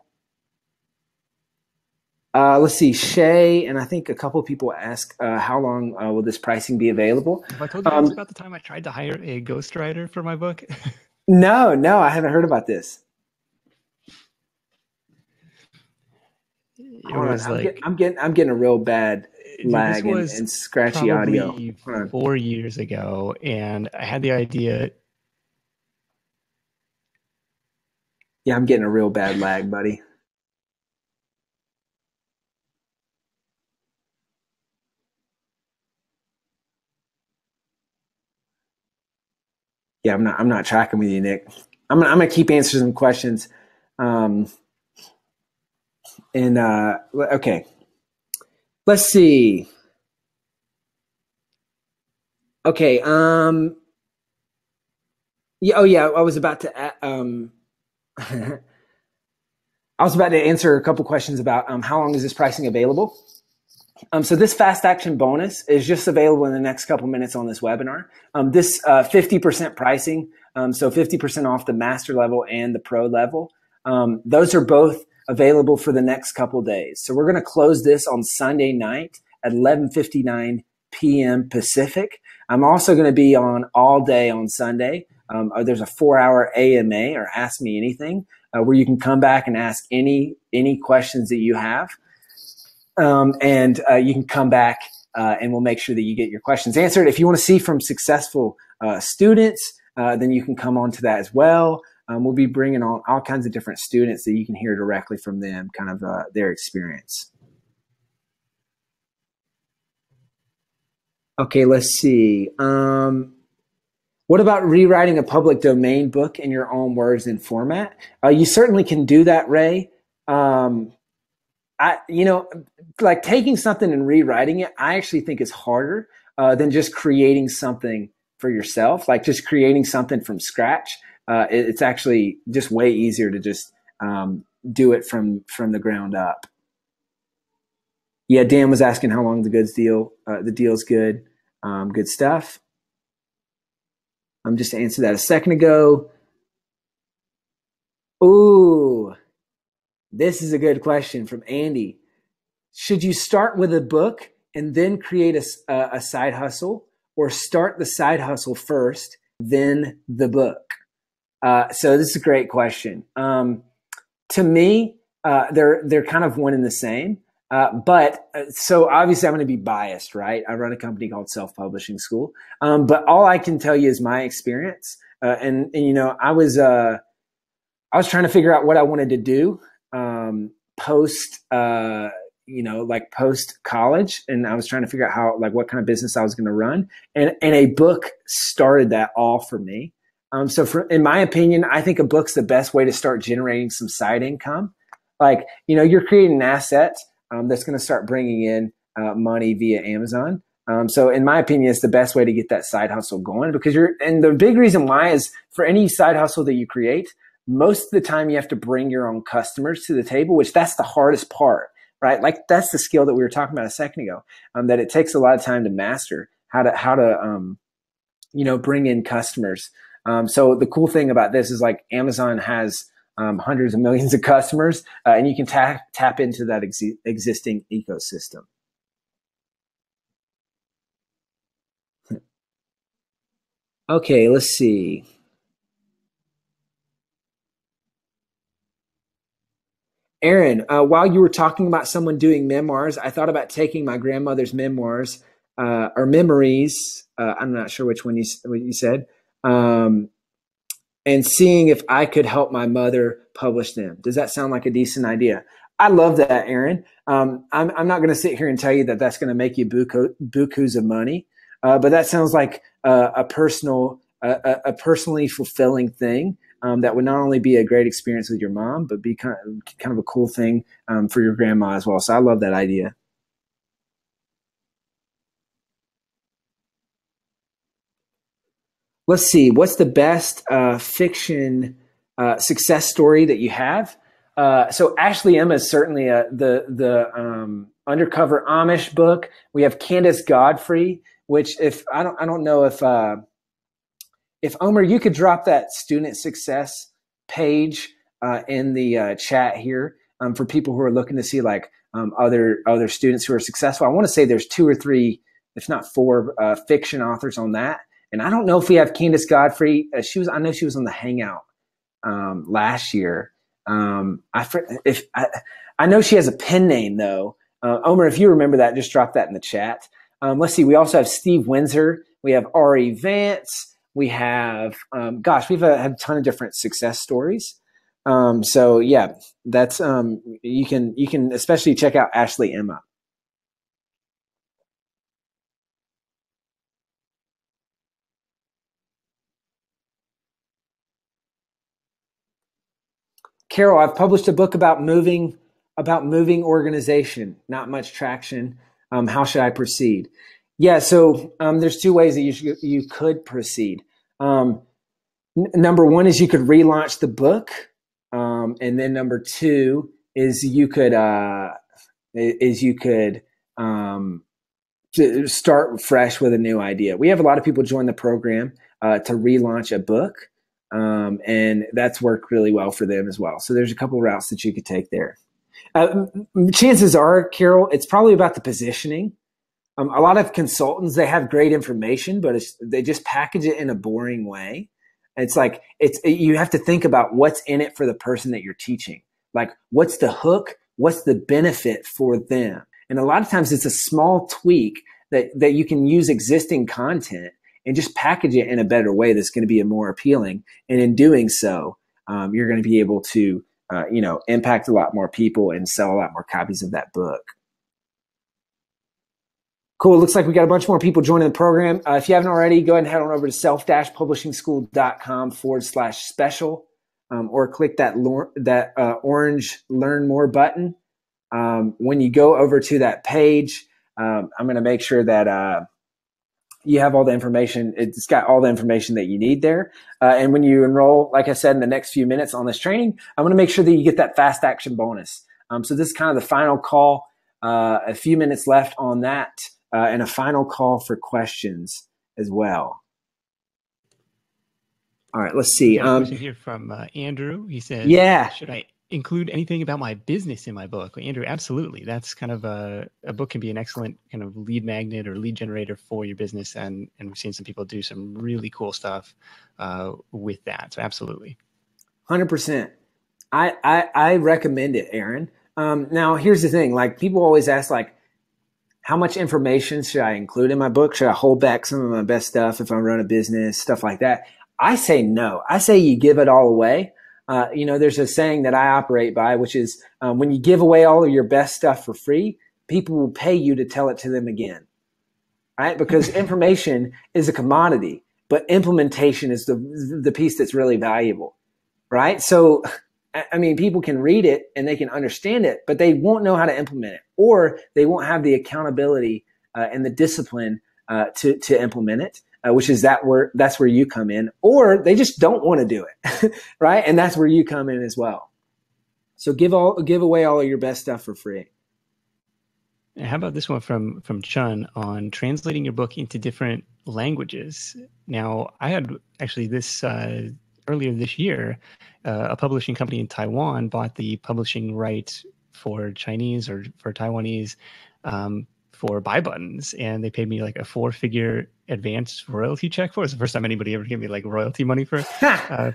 Let's see, Shay, and I think a couple of people ask, how long will this pricing be available? Have I told you guys about the time I tried to hire a ghostwriter for my book? No, I haven't heard about this. I'm getting a real bad lag and scratchy audio. 4 years ago, and I had the idea. Yeah, I'm getting a real bad lag, buddy. Yeah, I'm not tracking with you, Nick. I'm gonna keep answering some questions. Okay. Let's see. Okay. Yeah. Oh, yeah. I was about to. I was about to answer a couple questions about how long is this pricing available. So this fast action bonus is just available in the next couple minutes on this webinar. This 50% pricing, so 50% off the master level and the pro level. Those are both available for the next couple days. So we're going to close this on Sunday night at 11:59 p.m. Pacific. I'm also going to be on all day on Sunday. There's a 4-hour AMA or Ask Me Anything where you can come back and ask any questions that you have. And you can come back and we'll make sure that you get your questions answered. If you want to see from successful students, then you can come on to that as well. We'll be bringing on all kinds of different students that you can hear directly from them, kind of their experience. Okay, let's see. What about rewriting a public domain book in your own words and format? You certainly can do that, Ray. Like taking something and rewriting it, I actually think is harder than just creating something for yourself. Like just creating something from scratch. It's actually just way easier to just do it from the ground up. Yeah, Dan was asking how long the goods deal. The deal's good. Good stuff. Just answered that a second ago. Ooh, this is a good question from Andy. Should you start with a book and then create a side hustle, or start the side hustle first, then the book? So this is a great question. To me, they're kind of one and the same. So obviously I'm going to be biased, right? I run a company called Self-Publishing School. But all I can tell you is my experience. And I was trying to figure out what I wanted to do post college, and I was trying to figure out what kind of business I was going to run, and a book started that all for me. In my opinion, I think a book's the best way to start generating some side income. You're creating an asset that's going to start bringing in money via Amazon. So in my opinion, it's the best way to get that side hustle going, because and the big reason why is for any side hustle that you create, most of the time you have to bring your own customers to the table, which that's the hardest part, right? Like that's the skill that we were talking about a second ago, that it takes a lot of time to master how to bring in customers. So the cool thing about this is Amazon has hundreds of millions of customers, and you can tap into that existing ecosystem. Okay, let's see. Aaron, while you were talking about someone doing memoirs, I thought about taking my grandmother's memoirs or memories. I'm not sure which one you said, and seeing if I could help my mother publish them. Does that sound like a decent idea? I love that, Aaron. I'm not going to sit here and tell you that that's going to make you bukus of money, but that sounds like a personally fulfilling thing. That would not only be a great experience with your mom, but be kind of a cool thing for your grandma as well. So I love that idea. Let's see. What's the best fiction success story that you have? So Ashley Emma is certainly the Undercover Amish book. We have Candace Godfrey, which I don't know if Omer, you could drop that student success page in the chat here for people who are looking to see other students who are successful. I want to say there's 2 or 3, if not 4, fiction authors on that. And I don't know if we have Candace Godfrey. I know she was on the Hangout last year. I know she has a pen name though. Omer, if you remember that, just drop that in the chat. Let's see. We also have Steve Windsor. We have Ari Vance. We have, we've had a ton of different success stories. So yeah, that's, you can especially check out Ashley Emma. Carol, I've published a book about moving organization, not much traction. How should I proceed? Yeah, so there's two ways that you could proceed. Number one is you could relaunch the book, and then number two is you could start fresh with a new idea. We have a lot of people join the program to relaunch a book, and that's worked really well for them as well. So there's a couple of routes that you could take there. Chances are, Carol, it's probably about the positioning. A lot of consultants, they have great information, but they just package it in a boring way. It's like you have to think about what's in it for the person that you're teaching. Like, what's the hook? What's the benefit for them? And a lot of times it's a small tweak that you can use existing content and just package it in a better way that's going to be more appealing. And in doing so, you're going to be able to impact a lot more people and sell a lot more copies of that book. Cool. Looks like we got a bunch more people joining the program. If you haven't already, go ahead and head on over to self-publishingschool.com/special, or click that orange Learn More button. When you go over to that page, I'm going to make sure that you have all the information. It's got all the information that you need there. And when you enroll, like I said, in the next few minutes on this training, I want to make sure that you get that fast action bonus. So this is kind of the final call, a few minutes left on that. And a final call for questions as well. All right, let's see. Question here from Andrew. He says, should I include anything about my business in my book? Well, Andrew, absolutely. That's kind of a book can be an excellent kind of lead magnet or lead generator for your business. And we've seen some people do some really cool stuff with that. So absolutely. 100%. I recommend it, Aaron. Now, here's the thing. Like, people always ask, like, how much information should I include in my book? Should I hold back some of my best stuff if I run a business, stuff like that? I say no. I say you give it all away. There's a saying that I operate by, which is when you give away all of your best stuff for free, people will pay you to tell it to them again, right? Because information is a commodity, but implementation is the piece that's really valuable, right? So, I mean, people can read it and they can understand it, but they won't know how to implement it, or they won't have the accountability and the discipline to implement it, which is that's where you come in, or they just don't want to do it, right? And that's where you come in as well. So give away all of your best stuff for free. How about this one from Chun on translating your book into different languages? Now, I had actually this earlier this year. A publishing company in Taiwan bought the publishing rights for Chinese or for Taiwanese for buy buttons, and they paid me like a 4-figure advanced royalty check for it. It's the first time anybody ever gave me like royalty money for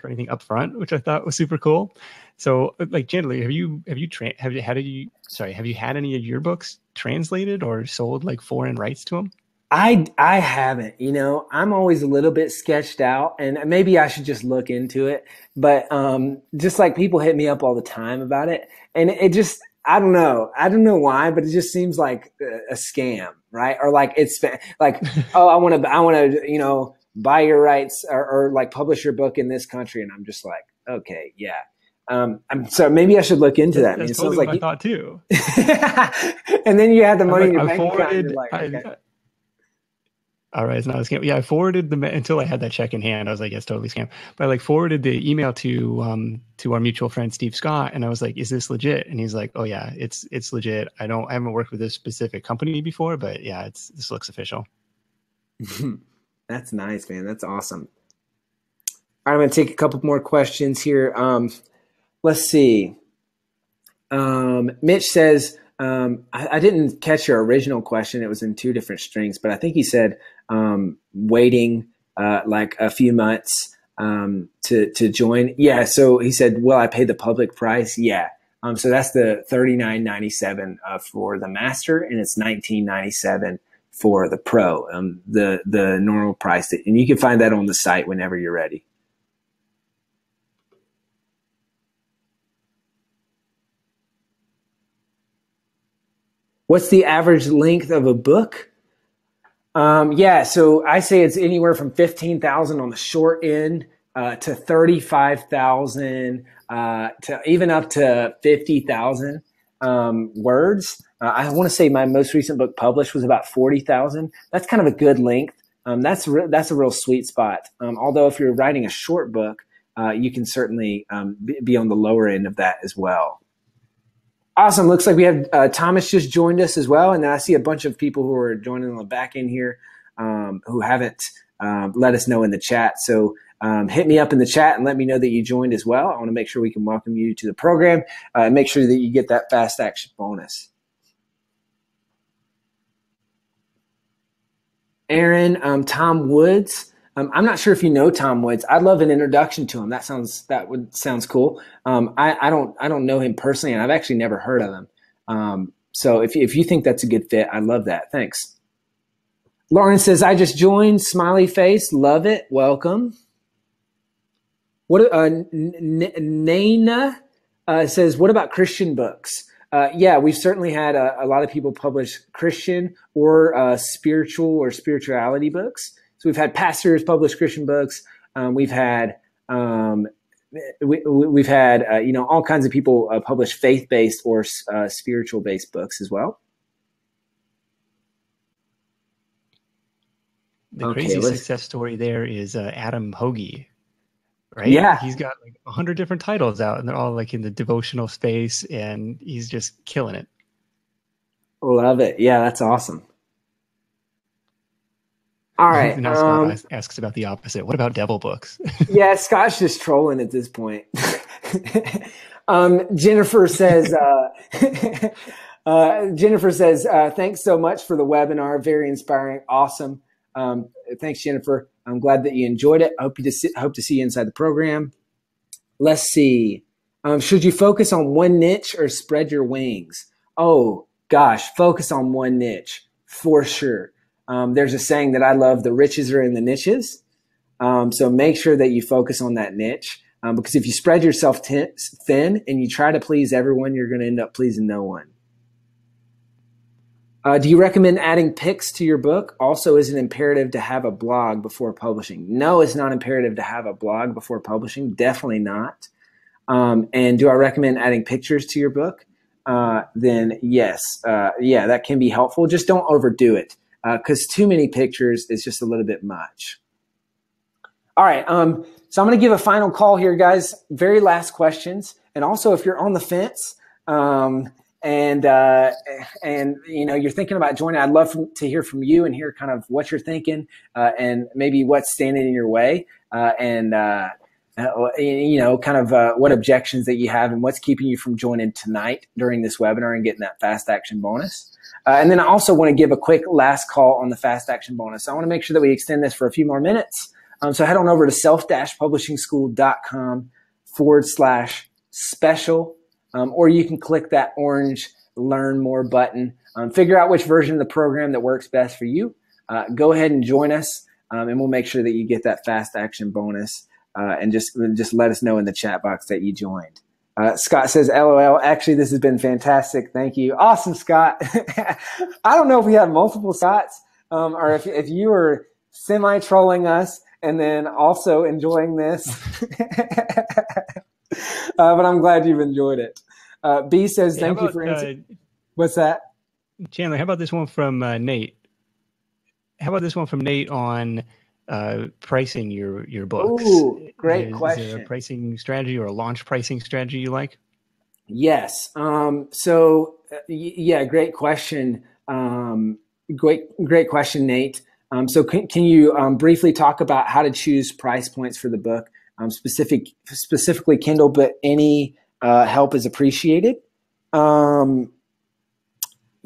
anything up front, which I thought was super cool. So, like, generally, have you had any of your books translated or sold like foreign rights to them? I haven't, I'm always a little bit sketched out, and maybe I should just look into it. But just like people hit me up all the time about it, and it just, I don't know why, but it just seems like a scam, right? Or like it's like, oh, I want to, buy your rights or like publish your book in this country, and I'm just like, okay, yeah. So maybe I should look into that. That's totally what I thought too. And then you had the money in your bank account. And you're like, okay. All right, it's not a scam. Yeah, I forwarded until I had that check in hand. I was like, "It's totally scam." But I forwarded the email to our mutual friend Steve Scott, and I was like, "Is this legit?" And he's like, "Oh yeah, it's legit. I haven't worked with this specific company before, but yeah, this looks official." That's nice, man. That's awesome. All right, I'm going to take a couple more questions here. Let's see. Mitch says, I didn't catch your original question. It was in 2 different strings, but I think he said waiting like a few months to join. Yeah. So he said, "Well, I paid the public price." Yeah. So that's the $39.97 for the master, and it's $19.97 for the pro. The normal price, and you can find that on the site whenever you're ready. What's the average length of a book? Yeah, so I say it's anywhere from 15,000 on the short end to 35,000 to even up to 50,000 words. I want to say my most recent book published was about 40,000. That's kind of a good length. That's a real sweet spot. Although if you're writing a short book, you can certainly be on the lower end of that as well. Awesome. Looks like we have Thomas just joined us as well. And then I see a bunch of people who are joining on the back end here who haven't let us know in the chat. So hit me up in the chat and let me know that you joined as well. I want to make sure we can welcome you to the program and make sure that you get that fast action bonus. Aaron, Tom Woods. I'm not sure if you know Tom Woods. I'd love an introduction to him. That sounds cool. I don't know him personally, and I've actually never heard of him. So if you think that's a good fit, I love that. Thanks. Lauren says, I just joined. Smiley face. Love it. Welcome. What Naina says, what about Christian books? Yeah, we've certainly had a lot of people publish Christian or spiritual or spirituality books. So we've had pastors publish Christian books. We've had all kinds of people publish faith-based or spiritual-based books as well. The crazy success story there is Adam Hoagie, right? Yeah. He's got like 100 different titles out, and they're all like in the devotional space, and he's just killing it. Love it. Yeah, that's awesome. All right. Now Scott asks about the opposite. What about devil books? Yeah, Scott's just trolling at this point. Jennifer says, thanks so much for the webinar. Very inspiring. Awesome. Thanks, Jennifer. I'm glad that you enjoyed it. I hope to see you inside the program. Let's see. Should you focus on one niche or spread your wings? Oh, gosh, focus on one niche for sure. There's a saying that I love, the riches are in the niches. So make sure that you focus on that niche because if you spread yourself thin and you try to please everyone, you're going to end up pleasing no one. Do you recommend adding pics to your book? Also, is it imperative to have a blog before publishing? No, it's not imperative to have a blog before publishing. Definitely not. And do I recommend adding pictures to your book? Then yes. Yeah, that can be helpful. Just don't overdo it. Because too many pictures is just a little bit much. All right, so I'm going to give a final call here, guys. Very last questions, and also if you're on the fence and you're thinking about joining, I'd love to hear from you and hear kind of what you're thinking and maybe what's standing in your way kind of what objections that you have and what's keeping you from joining tonight during this webinar and getting that fast action bonus. And then I also want to give a quick last call on the fast action bonus. I want to make sure that we extend this for a few more minutes. So head on over to self-publishingschool.com/special, or you can click that orange Learn More button. Figure out which version of the program that works best for you. Go ahead and join us, and we'll make sure that you get that fast action bonus. And just let us know in the chat box that you joined. Scott says, LOL. Actually, this has been fantastic. Thank you. Awesome, Scott. I don't know if we have multiple Scotts or if you were semi-trolling us and then also enjoying this. But I'm glad you've enjoyed it. B says, thank you for answering. What's that? Chandler, how about this one from Nate? How about this one from Nate on pricing your books? Ooh, great question. Is there a pricing strategy or a launch pricing strategy you like? Yes. Yeah, great question. Great question, Nate. So can you briefly talk about how to choose price points for the book, specifically Kindle, but any help is appreciated.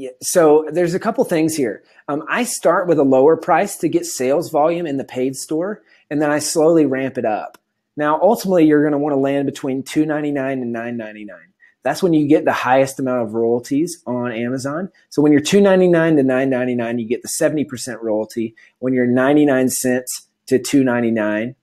Yeah, so there's a couple things here. I start with a lower price to get sales volume in the paid store, and then I slowly ramp it up. Now, ultimately, you're going to want to land between $2.99 and $9.99. That's when you get the highest amount of royalties on Amazon. So when you're $2.99 to $9.99, you get the 70% royalty. When you're 99 cents to $2.99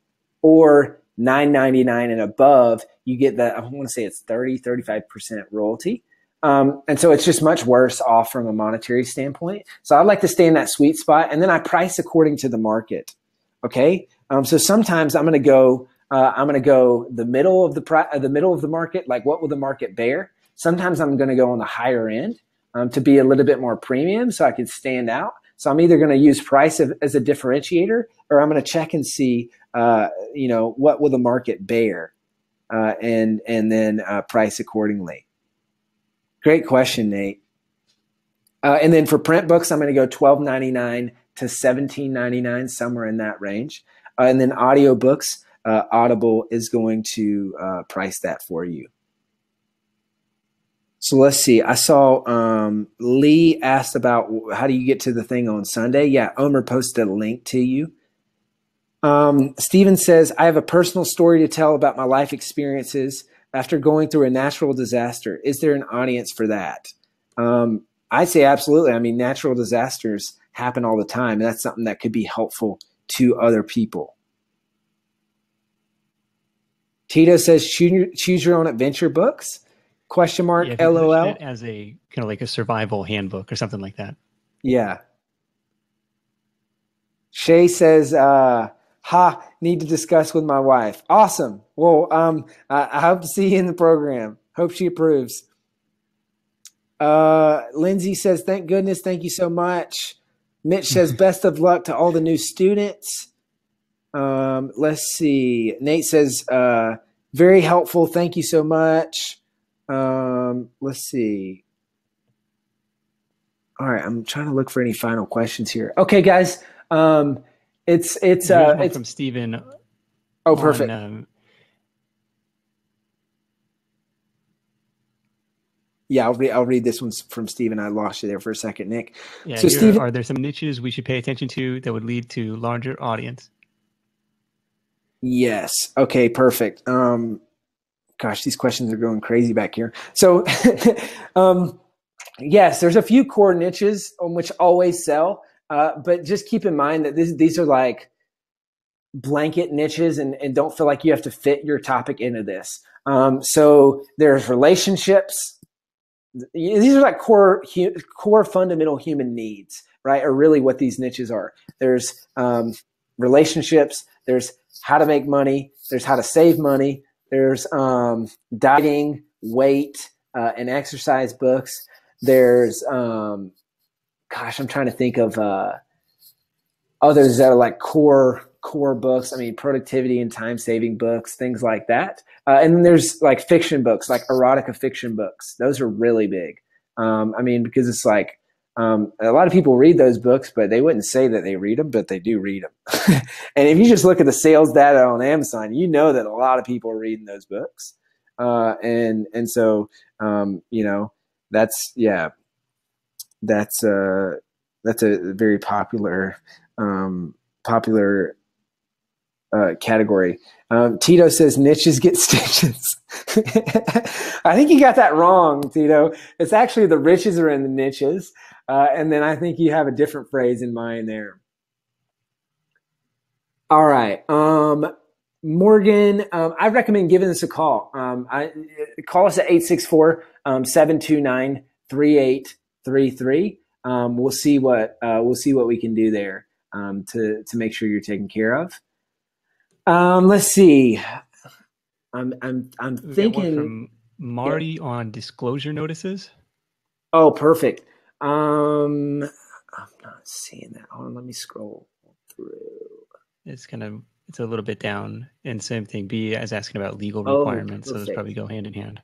or $9.99 and above, you get that, I want to say it's 35% royalty. And so it's just much worse off from a monetary standpoint. So I like to stay in that sweet spot, and then I price according to the market. Okay. So sometimes I'm going to go the middle of the market. Like, what will the market bear? Sometimes I'm going to go on the higher end. to be a little bit more premium so I could stand out. So I'm either going to use price as a differentiator, or I'm going to check and see, what will the market bear, and then price accordingly. Great question, Nate. And then for print books, I'm going to go $12.99 to $17.99, somewhere in that range. And then audiobooks, Audible is going to price that for you. So let's see. I saw Lee asked about how do you get to the thing on Sunday? Yeah, Omer posted a link to you. Steven says, I have a personal story to tell about my life experiences after going through a natural disaster. Is there an audience for that? I say absolutely. I mean, natural disasters happen all the time. And that's something that could be helpful to other people. Tito says, choose your own adventure books? Question mark, yeah, LOL. It as a kind of like a survival handbook or something like that. Yeah. Shay says, need to discuss with my wife. Awesome. Well, I hope to see you in the program. Hope she approves. Lindsay says, thank goodness. Thank you so much. Mitch says, best of luck to all the new students. Let's see. Nate says, very helpful. Thank you so much. Let's see. All right. I'm trying to look for any final questions here. Okay, guys. It's from Steven. Oh, perfect. Yeah, I'll read this one from Steven. I lost you there for a second, Nick. Yeah, so Steven, are there some niches we should pay attention to that would lead to larger audience? Yes. Okay, perfect. Gosh, these questions are going crazy back here. So, yes, there's a few core niches on which always sell, but just keep in mind that these are like blanket niches, and don't feel like you have to fit your topic into this. So there's relationships. These are like core fundamental human needs, right? Are really what these niches are. There's relationships. There's how to make money. There's how to save money. There's dieting, weight, and exercise books. There's, I'm trying to think of others that are like core books. I mean, productivity and time-saving books, things like that. And then there's like fiction books, like erotica fiction books. Those are really big. Because it's like a lot of people read those books, but they wouldn't say that they read them, but they do read them. And if you just look at the sales data on Amazon, you know that a lot of people are reading those books. So that's a very popular category. Tito says niches get stitches. I think you got that wrong, Tito. It's actually the riches are in the niches. And then I think you have a different phrase in mind there. All right. Morgan, I recommend giving us a call. Call us at 864-729-3833. We'll see what we can do there to make sure you're taken care of. Let's see. I'm thinking from Marty on disclosure notices. Oh, perfect. I'm not seeing that. Hold on, let me scroll through. It's a little bit down. And same thing. B is asking about legal requirements, so those probably go hand in hand.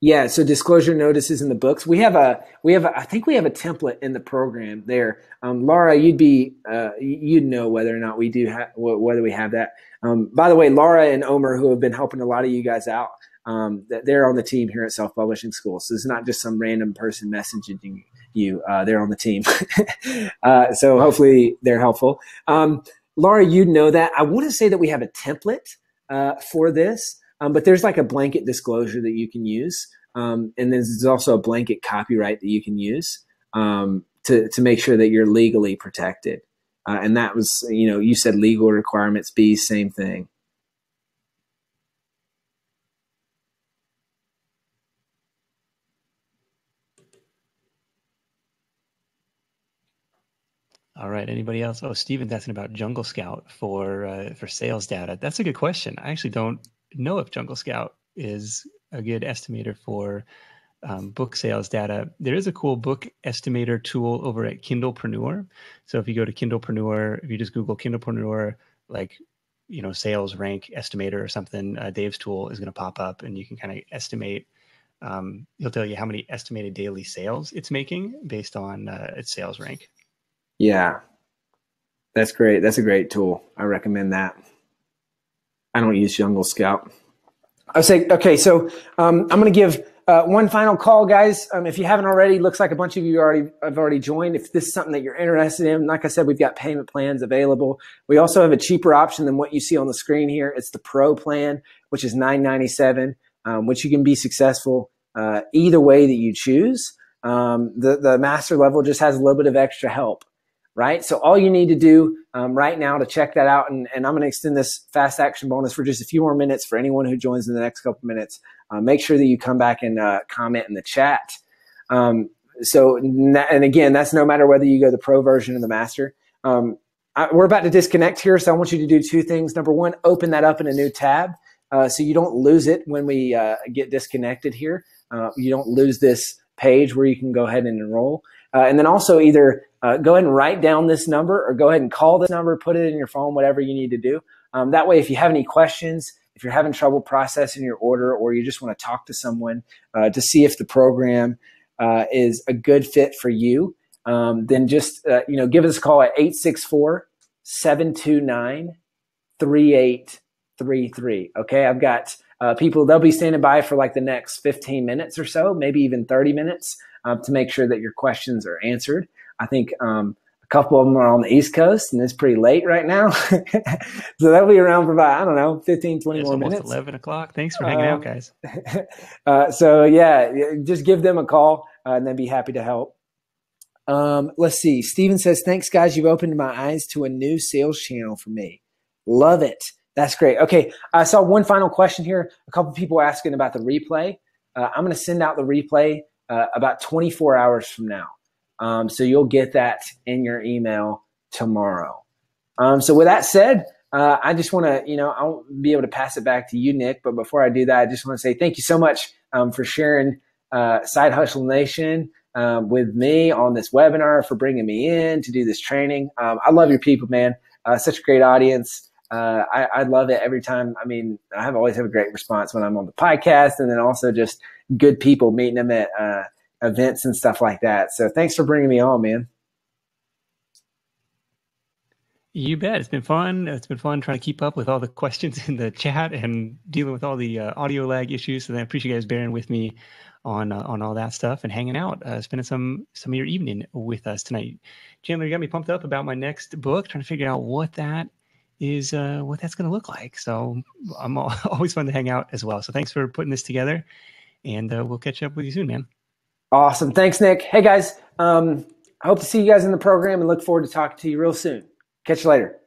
Yeah, so disclosure notices in the books. I think we have a template in the program there. Laura, you'd know whether or not we do whether we have that. By the way, Laura and Omer, who have been helping a lot of you guys out, they're on the team here at Self Publishing School. So it's not just some random person messaging you. They're on the team. So hopefully they're helpful. Laura, you'd know that. I want to say that we have a template for this. But there's like a blanket disclosure that you can use. And then there's also a blanket copyright that you can use to make sure that you're legally protected. And that was, you said legal requirements, B, same thing. All right. Anybody else? Oh, Steven's asking about Jungle Scout for sales data. That's a good question. I actually don't know if Jungle Scout is a good estimator for book sales data, there is a cool book estimator tool over at Kindlepreneur. So if you go to Kindlepreneur, if you just Google Kindlepreneur, like, sales rank estimator or something, Dave's tool is going to pop up, and you can kind of estimate. He'll tell you how many estimated daily sales it's making based on its sales rank. Yeah, that's great. That's a great tool. I recommend that. I don't use Jungle Scout. I say, okay, so I'm going to give one final call, guys. If you haven't already, looks like a bunch of you have already joined. If this is something that you're interested in, like I said, we've got payment plans available. We also have a cheaper option than what you see on the screen here. It's the Pro plan, which is $997, which you can be successful either way that you choose. The master level just has a little bit of extra help. Right? So all you need to do right now to check that out, and I'm going to extend this fast action bonus for just a few more minutes for anyone who joins in the next couple minutes. Make sure that you come back and comment in the chat. And again, that's no matter whether you go the Pro version or the Master. We're about to disconnect here, so I want you to do two things. Number one, open that up in a new tab so you don't lose it when we get disconnected here. You don't lose this page where you can go ahead and enroll. And then also either go ahead and write down this number or go ahead and call this number, put it in your phone, whatever you need to do. That way, if you have any questions, if you're having trouble processing your order, or you just want to talk to someone to see if the program is a good fit for you, then just give us a call at 864-729-3833. Okay, I've got people, they'll be standing by for like the next 15 minutes or so, maybe even 30 minutes to make sure that your questions are answered. I think a couple of them are on the East Coast, and it's pretty late right now. So they'll be around for about, 15, 20 more minutes. Almost 11 o'clock. Thanks for hanging out, guys. So yeah, just give them a call and then be happy to help. Let's see. Steven says, thanks, guys. You've opened my eyes to a new sales channel for me. Love it. That's great. Okay. I saw one final question here. A couple people asking about the replay. I'm going to send out the replay about 24 hours from now. So you'll get that in your email tomorrow. So with that said, I just want to, I'll be able to pass it back to you, Nick. But before I do that, I just want to say thank you so much for sharing Side Hustle Nation with me on this webinar, for bringing me in to do this training. I love your people, man. Such a great audience. I love it every time. I mean, I always have a great response when I'm on the podcast, and then also just good people, meeting them at events and stuff like that. So thanks for bringing me on, man. You bet. It's been fun. It's been fun trying to keep up with all the questions in the chat and dealing with all the audio lag issues. So I appreciate you guys bearing with me on all that stuff and hanging out, spending some of your evening with us tonight. Chandler, you got me pumped up about my next book, trying to figure out what that is, what that's going to look like. So I'm always fun to hang out as well. So thanks for putting this together, and we'll catch up with you soon, man. Awesome. Thanks, Nick. Hey, guys. I hope to see you guys in the program and look forward to talking to you real soon. Catch you later.